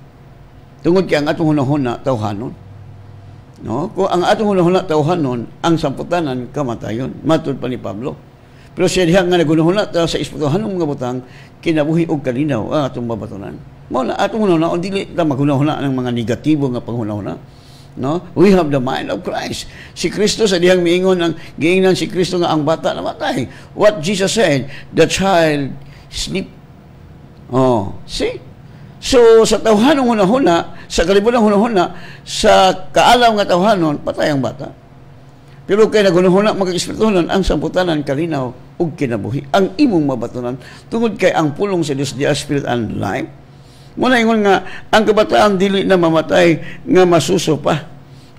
tungod kay ang atong hunahuna tawhanon, no? Kung ang atong hunahuna tawhanon ang samputanan kamatayon matud pa ni Pablo. Pero siya diha nga nagunahuna ta sa espirituhanong mga butang kinabuhi og kalinaw ang atong mabatunan. Mao na atong hunahuna on dili ta maghunahuna ng mga negatibo nga panghunahuna. No? We have the mind of Christ. Si Kristo sa dihang miingon ang giingnan si Kristo nga ang bata namatay. What Jesus said, the child sleep. Oh, see? So sa tawhanong hunahuna, sa kalibutan hunahuna, sa kaalaw nga tawhanon, patay ang bata. Pero kay nagunahuna mag-espirituhanon ang samputanan kalinaw ug kinabuhi ang imong mabatunan tungod kay ang pulong sa Dios di spirit and life. Muna ingon nga, ang kabataan dili na mamatay nga masuso pa.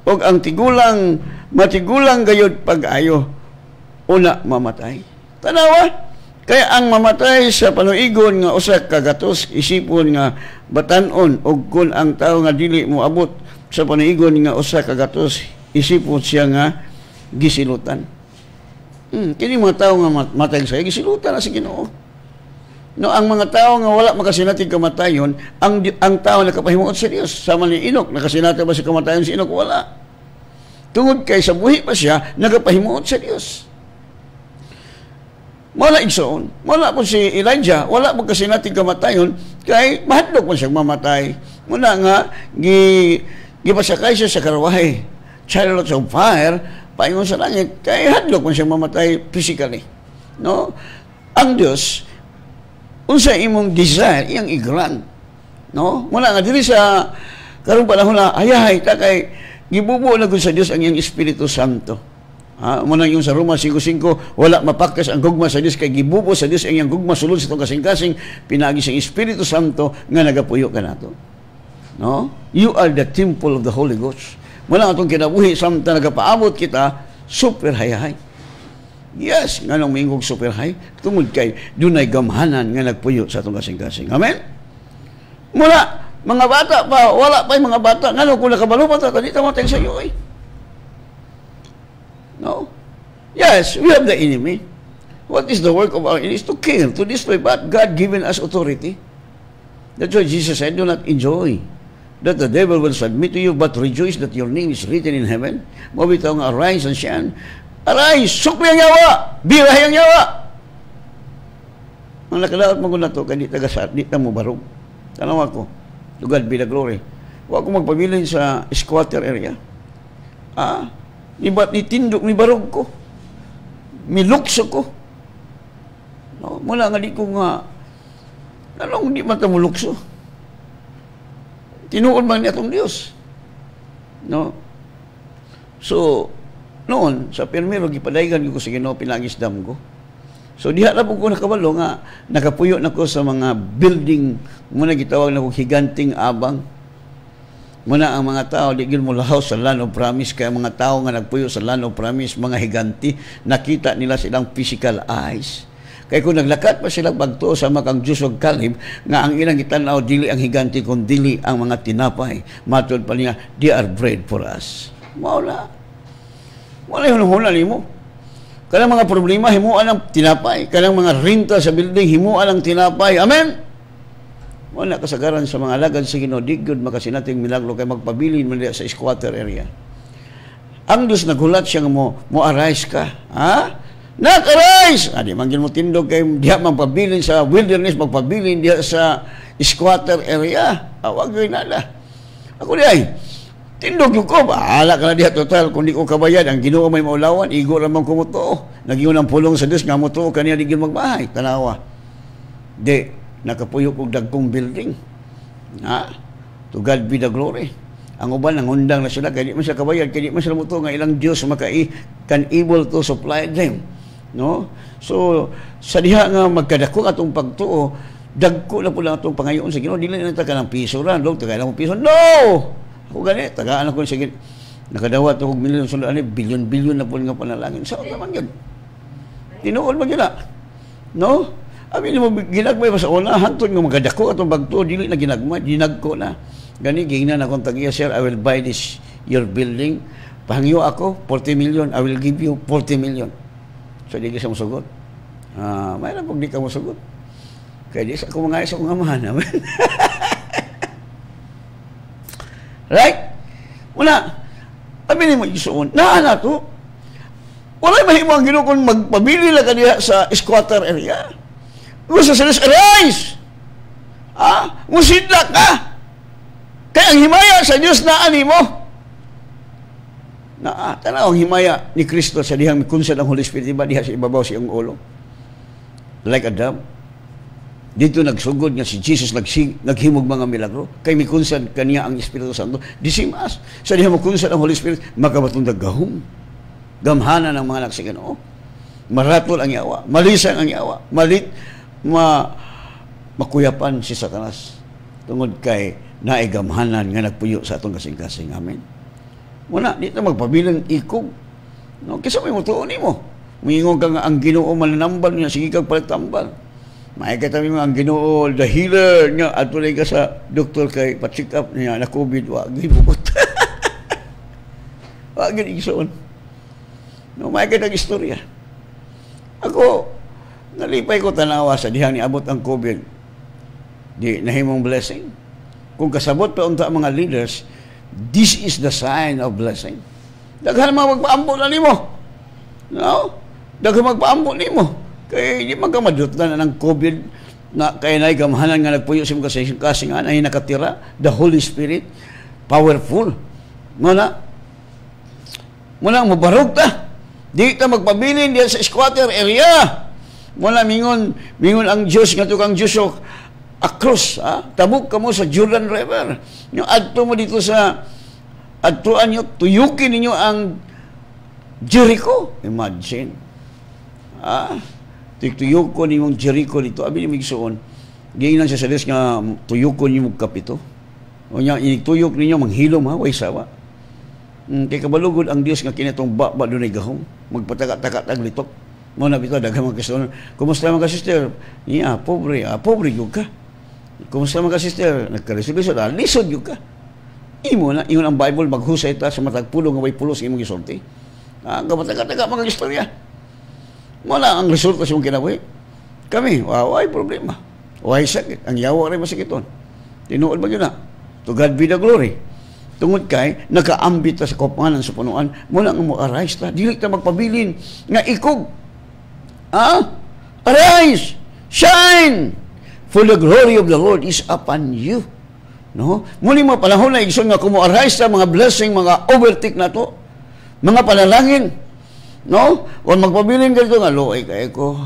O ang matigulang gayod pag-ayo, una mamatay. Tanawa, kaya ang mamatay sa panuigon nga usa kagatos, isipon nga batanon, o kung ang tao nga dili mo abot sa panuigon nga usa kagatos, isipon siya nga gisilutan. Kini mga tao nga matay sa gisilutan na si Ginoo. No, ang mga tao nga wala makasinatig kamatayon, ang tao nakapahimuot sa Dios. Sama ni Enoch, nakasinati ba sa kamatayon si Enoch? Wala. Tungod kay sa buhi pa siya, nakapahimuot sa Dios. Wala igsoon. Wala po si Elijah, wala makasinatig kamatayon, kay mahadlok man siyang mamatay. Muna nga, gipasakay siya sa karwahe, chariots of fire, paingon sa langit, kay hadlok man siyang mamatay physically. No? Ang Dios, unsa imong desire iyang igran, no? Muna nga diri sa karong panahon na ayahay ta kay gibubuo na gud sa Dios ang iyang Espiritu Santo. Muna yung sa Roma 5:5 wala mapaktas ang gugma sa Dios kay gibubuo sa Dios ang iyang gugma sulod sa tong kasing-kasing pinaagi sa Espiritu Santo nga nagapuyo kanato. No? You are the temple of the Holy Ghost. Muna atong kinabuhi samtang nagapaabot kita super hayahay. Yes, nga nang mingog super high, tungod kay dunay gamhanan nga nagpuyo sa atong kasing-kasing. Amen? Mula, mga bata pa, wala pa yung mga bata. Nga nung kung nakabalo pa ito, di tamatay sa iyo eh. No? Yes, we have the enemy. What is the work of our enemy? Is to kill, to destroy, but God given us authority. That's why Jesus said, do not enjoy that the devil will submit to you, but rejoice that your name is written in heaven. Mabitaw nga, arise and shine. Aray, sukli ang yawa! Birahay ang yawa! Ang nakalaot mo ko na ito, kaya di ta mo barog. Tanaw ako, to God be the glory. Huwag ko magpabilin sa squatter area. Ni tindok, ni barog ko. Milukso ko. No, mula nga di ko nga, anong di man ta mo lukso? Tinuod man niya itong Diyos. No? So, noon, sa permero, gipadaygan ko sa Ginoo pinangisdam ko. So, diha na po ko nakabalo nga, nakapuyo na ko sa mga building, muna gitawag na ko higanting abang. Muna ang mga tao, di gil mo lahaw sa land of promise, kaya mga tao nga nagpuyo sa land of promise, mga higanti, nakita nila silang physical eyes. Kaya kung naglakat pa sila bagto sa makang Diyos o Kalib, nga ang ilang itanaw, dili ang higanti, kung dili ang mga tinapay. Matod pa niya, they are bread for us. Maula. Wala yung hunahuna mo. Kanang mga problema, himuan ang tinapay. Kanang mga rinta sa building, himuan ang tinapay. Amen? Wala kasagaran sa mga alagad sa Ginoo, di good makasinating milagro kay magpabilin man sa squatter area. Ang Diyos naghulat siya nga mo arise ka. Ha? Nak-arise! Di manggil mo tindog kay diha magpabilin sa wilderness, magpabilin diha sa squatter area. Awag yun nala. Ako di ay, tindog yung ko, bahala ka na diha total. Kung di ko kabayad, ang Ginoo may maulawan, igo ramang kumuto. Nagyon ang pulong sa Diyos, nga muto, kaniya digil magbahay. Tanawa. Di, nakapuyo kong dagkong building. To God be the glory. Ang uban, nangundang na sila, kaya di man sila kabayad, kaya di man sila muto, nga ilang Diyos can able to supply them. No? So, sa diha nga magkadako atong pagtuo, dagko na po lang atong pangayon sa Ginoo. Dili na taga ng piso ran, taga ng piso. No! Ako gani, tagaan ako sige. Nakadawat ako milyon sa ano, bilyon-bilyon na po nga panalangin. Saan naman yun? Tinuol man yun na. No? Abi mo ginagmay pa sa una, hantod nga magkadako atong bagtuo, dili na ginagmay, ginagko na. Gani, gingnan akong tagiya, sir, I will buy this, your building. Pahangyo ako, 40 million, I will give you 40 million. So, di ka siya masugot. Mayroon kung di ka masugot. Kaya di sa akong mga isa kong amahan. Right? Una, sabi ni mo isuon, naana to, Wala mahimo ang Ginoo kung magpabili lang kaniya sa squatter area. Kung sa salis, arise! Musidla ka! Kaya ang himaya sa Diyos na animo. Tanaw ang himaya ni Kristo sa dihang mikunsan ang Holy Spirit, diba diha sa ibabaw sa iyong ulo? Like Adam. Dito nagsugod nga si Jesus naghimog mga milagro. Kay mikunsan kaniya ang Espiritu Santo. Disimas. Sa dihang mikunsan ang Holy Spirit, makabatundag gahom. Gamhanan ng mga nagsiganoo. Maratol ang yawa. Malisan ang yawa. Makuyapan si Satanas. Tungod kay naigamhanan nga nagpuyo sa atong kasing-kasing. Amen. Muna, dito magpabilang ikog. No? Kisa may mutuon mo. Mayingon ka nga ang Ginoo mananambal niya. Sige kang palitambal. Makikita mo ang Ginoo, the healer niya. At tuloy ka sa doktor kay pa-check up niya na COVID. Wag ibukot. Wag igsoon. No, makikita ang istorya. Ako, nalipay ko tanawa sa dihang niabot ang COVID. Di nahimong blessing. Kung kasabot pa unta mga leaders, this is the sign of blessing. Daghan mga magpaambol na nimo. No? Daghan magpaambol nimo. Kaya hindi magkamadutlan na ng COVID na kaya na igamhanan nga nagpuyo sa mga kasing ay nakatira. The Holy Spirit, powerful. Muna mabarog ta. Di ta magpabilin diyan sa squatter area. Muna mingon ang Diyos nga tukang Diyos across, tabuk kamo sa Jordan River. Yung adto mo dito sa adtuan nyo, tuyukin ninyo ang Jericho. Imagine. Tuyukon ninyong Jericho dito. Abi ni migsuon. Giinan sa salis nga tuyukon niyo kapito. O nya inituyok ninyo manghilom way sawa. Kay kabalugod ang Dios nga kinatong baba dunay gahom. Magpataka-taka tag litok. Mo na bitaw daghang mga Kristiyano. Kumusta mga sister? Iya, pobre jud ka. Kumusta mga sister? Nagka-resolution, lisod jud ka. Imo na ingon ang Bible maghusay ta sa matag pulo nga way pulos imong gisulti. Kapataka-taka mga istorya. Mo na ang resulta sa imong kinabuhi. Kami, ay problema. Way sakit. Ang yawa rin masakiton. Tinuod ba yun na? To God be the glory. Tungod kay nakaambit ta sa kopanan sa punuan, mula nga mo arise ta, dili ta magpabilin nga ikog. Arise, shine, for the glory of the Lord is upon you. No? Muli mo panahon na igsoon nga kumo arise ta, mga blessing, mga overtake na to, mga panalangin. No? O magpabilin ka ito nga, loay kay ko.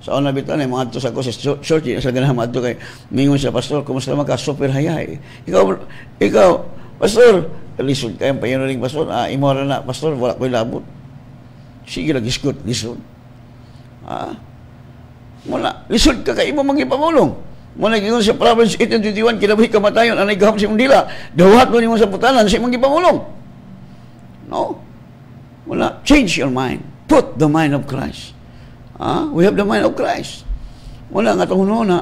Sa una bitan ay mga ato sa ko sa church sa ganahan ato kay mingon sa pastor, kumusta ka super hayay. Ikaw pastor, lisod kay payoring pastor, imo ra na pastor, wala koy labot. Sige lagi iskot lisod. Muna lisod ka kay imo mangipamulong. Muna gingon sa Proverbs 18:21 kinabuhi kamatayon anay gahom sa imong dila. Dawat mo nimo sa putanan sa imong gipamulong. No? Muna change your mind. Put the mind of Christ. We have the mind of Christ. Muna nga itong hunona,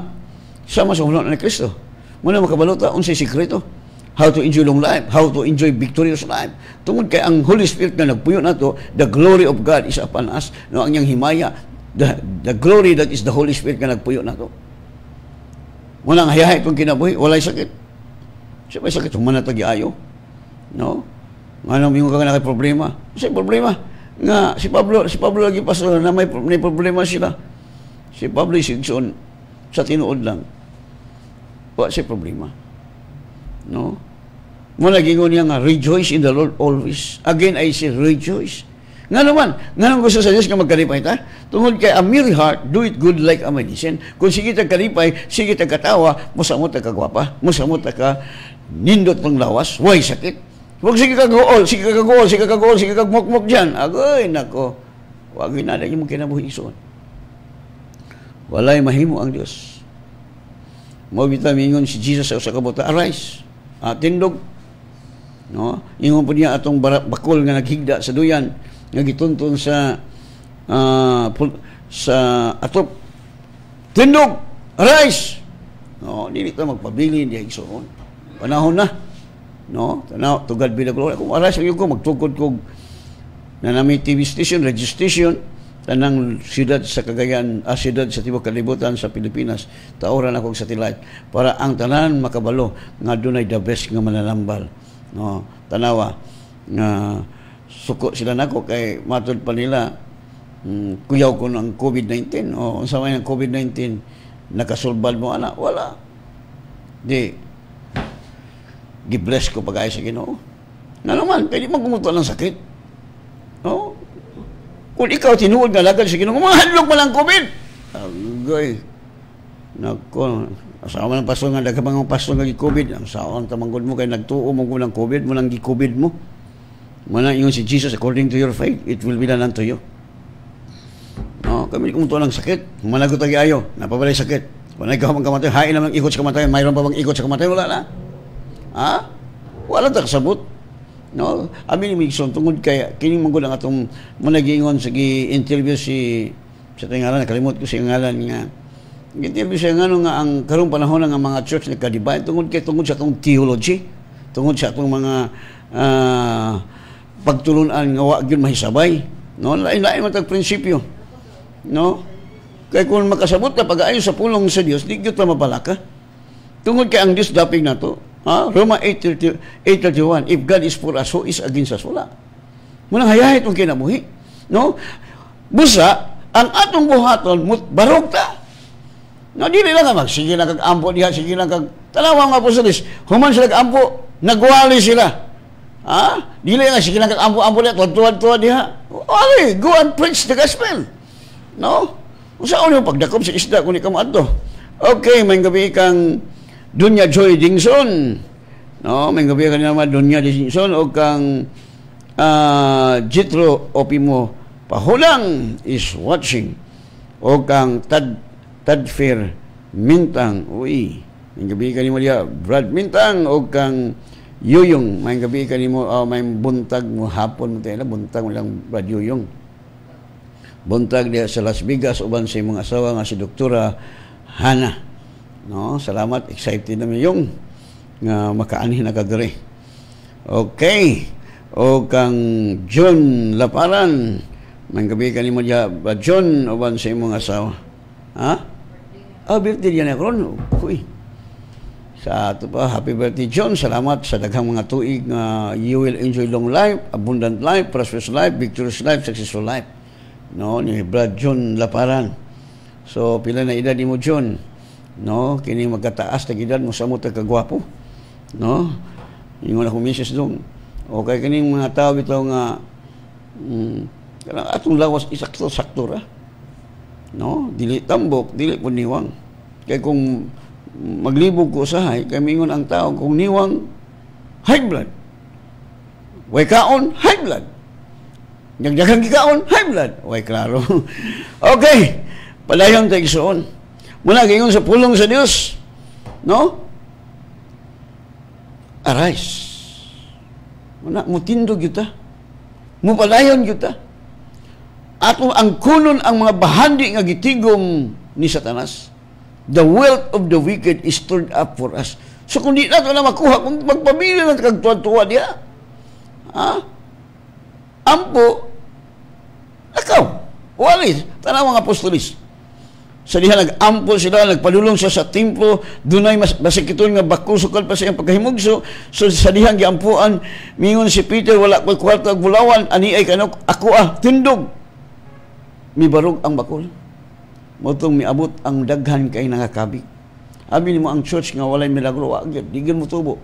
sama sa hunona ni Kristo. Muna makabalota, unsay sikreto. How to enjoy long life, how to enjoy victorious life. Tungod kay ang Holy Spirit na nagpuyo na to, the glory of God is upon us. No, ang niyang himaya, the glory that is the Holy Spirit na nagpuyo na to. Muna nga hayahay kung kinabuhi, walay sakit. Siya may sakit, humanatag ayo. No? Nga nang mingo ka na kay problema. Kasi problema. Nga si Pablo lagi pastor na may problema sila. Si Pablo isigsoon sa tinuod lang. Wa si problema. No? Muna gingon niya nga rejoice in the Lord always. Again I say rejoice. Nga naman gusto sa Diyos nga magkalipay ta. Tungod kay a merry heart do it good like a medicine. Kung sige tag kalipay, sige tag katawa, mosamot tag kagwapa, mosamot tag ka nindot pang lawas, way sakit. Huwag sige kag-gool, sige kag-mok-mok dyan. Agoy, nako. Huwag ginada yung kinabuhi ison. Walay mahimo ang Diyos. Mawita mingon si Jesus sa kabuta, arise. Tindog. No? Ingon po niya atong bakol nga naghigda sa duyan, nga gituntun sa atop. Tindog! Arise! No, dili ta magpabili diha igsoon. Panahon na. No, tanaw to God be the glory. Kung aras ang ko magtukod kog na nami TV station, radio station tanang siyudad sa Cagayan, siyudad sa tibuok kalibutan sa Pilipinas. Taoran akong satellite para ang tanan makabalo nga dunay the best nga mananambal. No, tanawa nga suko sila nako kay matod pa nila kuyaw ko ng COVID-19 o sa may ng COVID-19 nakasulbal mo ana wala di gibless ko pag-ay sa Ginoo nga naman kaya di magkumuto ng sakit no kung ikaw tinuod nga lagad sa Ginoo mahadlok mo lang COVID agay nako asawa ng pastor nga daghang mga pastor nga gi-COVID ang saon tamanggod mo kay nagtuo mo ng COVID mo nang gi-COVID mo mana ingon si Jesus according to your faith it will be done unto you no kami kumuto ng sakit managot agi ayo napabalay sakit kung ikaw man kamatay hain naman ikot sa kamatayan mayroon pa bang ikot sa kamatayan wala na ha wala ta kasabot no amin ni Migson tungod kay kining manggod ang atong managingon sa gi-interview si sa tingalan nakalimot ko si ngalan nga interview siya nga nga ang karong panahon nga mga church nagka-divide tungod sa atong theology tungod sa atong mga pagtulunan nga wa gyud mahisabay no lain-lain man tag prinsipyo no kay kung makasabot ka pag-ayo sa pulong sa Dios di gyud ta mapalaka tungod kay ang Dios dapig nato Roma 8:31 if God is for us who is against us wala munang hayahit ang kinabuhi no busa ang atong buhaton barog ta no dili lang ka sige lang kag-ampo diha sige lang kag tanawa nga apostoles human sila kag-ampo nagwali sila dili nga sige lang kag-ampo diha tuwad diha ali go and preach the gospel no usaon yung pagdakop sa isda kung ikaw maadto okay may gabi kang Dunya Joy Dingson no may gabi ka naman Dunya Dingson o kang Jitro Opimo Pahulang is watching o kang Tadfir Mintang uy may gabi ka nimo diya Brad Mintang o kang Yuyong may gabi ka nimo may buntag mo hapon mo tayo buntag mo lang Brad Yuyong buntag diya sa Las Vegas uban sa imong asawa nga si Doktora Hana no salamat excited na yung nga makaanhin na kadre okay o kang John Laparan may gabi ka nimo diya John uban sa imong asawa birthday diyan karon uy sa ato pa happy birthday John salamat sa daghang mga tuig nga you will enjoy long life abundant life prosperous life victorious life successful life no ni Brad John Laparan so pila na edad mo John no kini magkataas na edad mo sa mo kagwapo no ingon ako misis dong okay kining mga tao bitaw nga kanang atong lawas isakto-sakto ra no dili tambok dili pud niwang kay kung maglibog ko usahay kay mingon ang tao kung niwang high blood way kaon high blood nagdaghang gikaon high blood way klaro okay padayon ta igsoon muna gingon sa pulong sa Dios no arise muna mutindog kita mupadayon kita ato ang kunon ang mga bahandi nga gitigom ni Satanas the wealth of the wicked is stored up for us so kung di nato na makuha kung magpabili na kag tuwa diha ampo akaw walis tanaw mga apostolis sa diha nag-ampo sila nagpadulong siya sa templo dunay mas basikiton nga bako sukal pa sa iyang pagkahimugso so sa dihang giampuan mingon si Peter wala ko'y kwarta ug bulawan ani ay kanok ako tindog mibarog ang bakol motong miabot ang daghan kay nangakabi abi nimo ang church nga walay milagro wa gyud di gyud mo tubo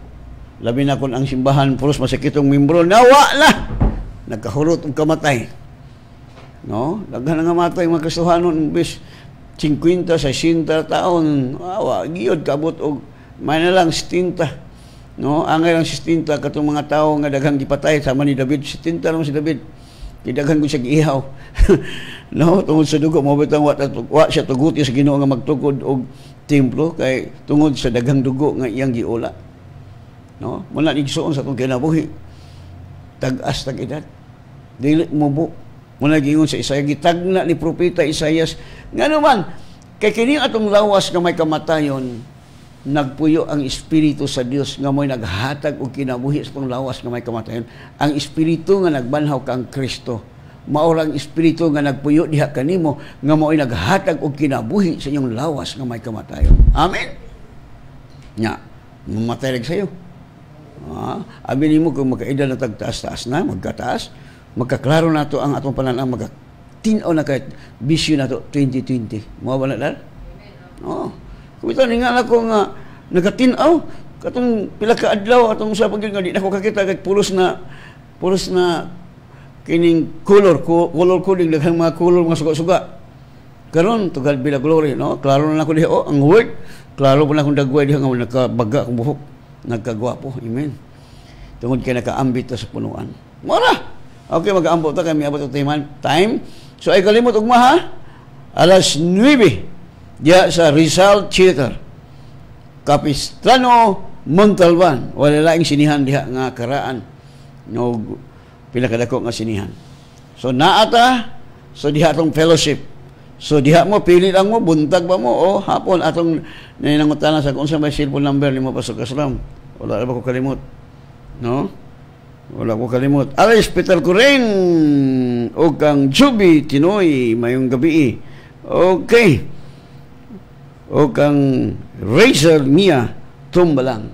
labi na kun ang simbahan puros masakitong membro nawa na nagkahurot og kamatay no daghan nga matay mga Kristohanon bis 50 60 taon awa giyod kabot og may na lang 70 no angay lang 70 katong mga tawo nga daghang gipatay sama ni David 70 lang si David kidaghan ko siya giihaw no tungod sa dugo mo bitang wa siya tuguti sa Ginoo nga magtukod og templo kay tungod sa daghang dugo nga iyang giula no muna igsuon sa atong kinabuhi tag-as tag edad dili mubo muna gingon sa Isaiah gitagna ni propeta Isaias ngano man kay kini atong lawas nga may kamatayon nagpuyo ang espiritu sa Dios nga mo'y naghatag og kinabuhi sa atong lawas nga may kamatayon ang espiritu nga nagbanhaw kang Kristo mao ang espiritu nga nagpuyo diha kanimo nga mo'y naghatag og kinabuhi sa inyong lawas nga may kamatayon amen nya mamatay lag sayo abi nimo kung makaedad na tagtaas-taas na magkataas magkaklaro na to ang atong pananang magtinaw na kahit bisyo na to 2020. Mo ba na dal? Oo. Kumita ni nga ako nga nagatinaw katong pila ka adlaw atong sa pagin nga di na ko kakita kay pulos na kining color coding daghang mga color mga suga-suga. Karon to God be the glory, no? Klaro na ako diha ang word. Klaro pa na akong dagway diha nga nagkabaga akong buhok. Nagkagwapo. Amen. Tungod kay nakaambit ta sa punuan. Mara. Okay, mag-aambot ta kay miabot og time. So ay kalimot ugma ha. Alas 9 diya sa Rizal Theater. Capistrano Montalban. Wala laing sinihan diha nga karaan. No pila kadako nga sinihan. So naata so diha atong fellowship. So diha mo pili lang mo buntag ba mo o hapon atong nanangutana sa kung sa may cellphone number ni mo pasok kaslam. Wala ba ko kalimot. No? Wala ko kalimot. Alis Peter Corain o kang Juby Tinoy mayong gabi. Okay. O kang Razor Mia Tumbalang.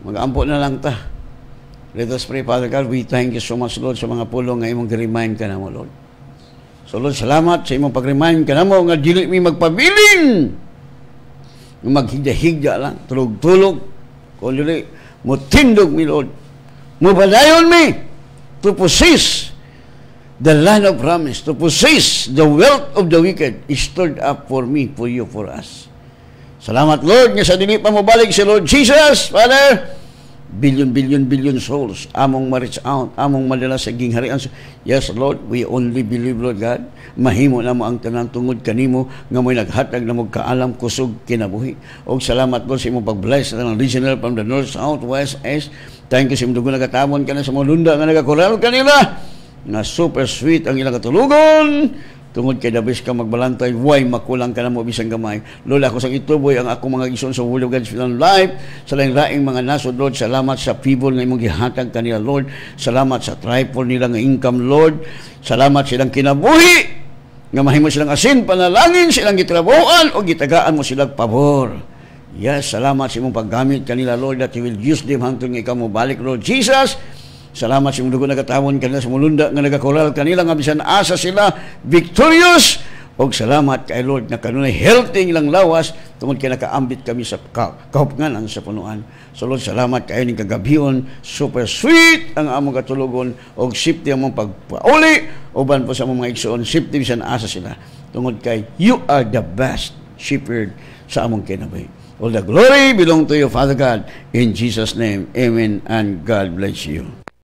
Mag-ampo na lang ta. Let us pray, Father God. We thank you so much, Lord, sa mga pulong nga imong gi-remind ka na mo, Lord. So, Lord, salamat sa imong pag-remind ka na mo nga dili mi magpabilin. Maghigda-higda lang, tulog-tulog. Kung dili, mo tindog mi, Lord. Mo badayon mi to possess the land of promise, to possess the wealth of the wicked is stored up for me, for you, for us. Salamat, Lord, nga sa dili pa mo balik si Lord Jesus, Father. Billion souls among ma-reach out, among madala sa gingharian. Yes, Lord, we only believe, Lord God. Mahimo na mo ang tanan tungod kanimo nga mo'y naghatag na mo kaalam kusog kinabuhi. Og salamat, Lord, sa imong pag-bless ng regional from the north, south, west, east. Thank you sa imong dugo nagatamon ka na sa mga lunda nga nagakoral kanila. Nga super sweet ang ilang katulugon. Tungod kay dabis ka magbalantay, why makulang ka na mo bisang gamay. Lord, ako sang ituboy ang akong mga igsoon sa Word of God's Film Life. Sa laing-laing mga nasod, Lord, salamat sa people nga imong gihatag kanila, Lord. Salamat sa tripod nila nga income, Lord. Salamat silang kinabuhi. Nga mahimo silang asin, panalangin, silang gitrabuhan, o gitagaan mo silang pabor. Yes, salamat sa imong paggamit kanila, Lord, that you will use them hangtod nga ikaw mo balik, Lord Jesus. Salamat sa imong dugo nagatamon kanila sa mulunda nga nagakoral kanila nga bisan asa sila victorious. Og salamat kay Lord na kanunay healthy ilang lawas tungod kay nakaambit kami sa kahupnganan sa punuan. So Lord, salamat kay ning kagabihon, super sweet ang among katulugon og safety among pagpauli uban po sa among mga igsoon, safety bisan asa sila tungod kay you are the best shepherd sa among kinabuhi. All the glory belong to you, Father God. In Jesus' name, amen and God bless you.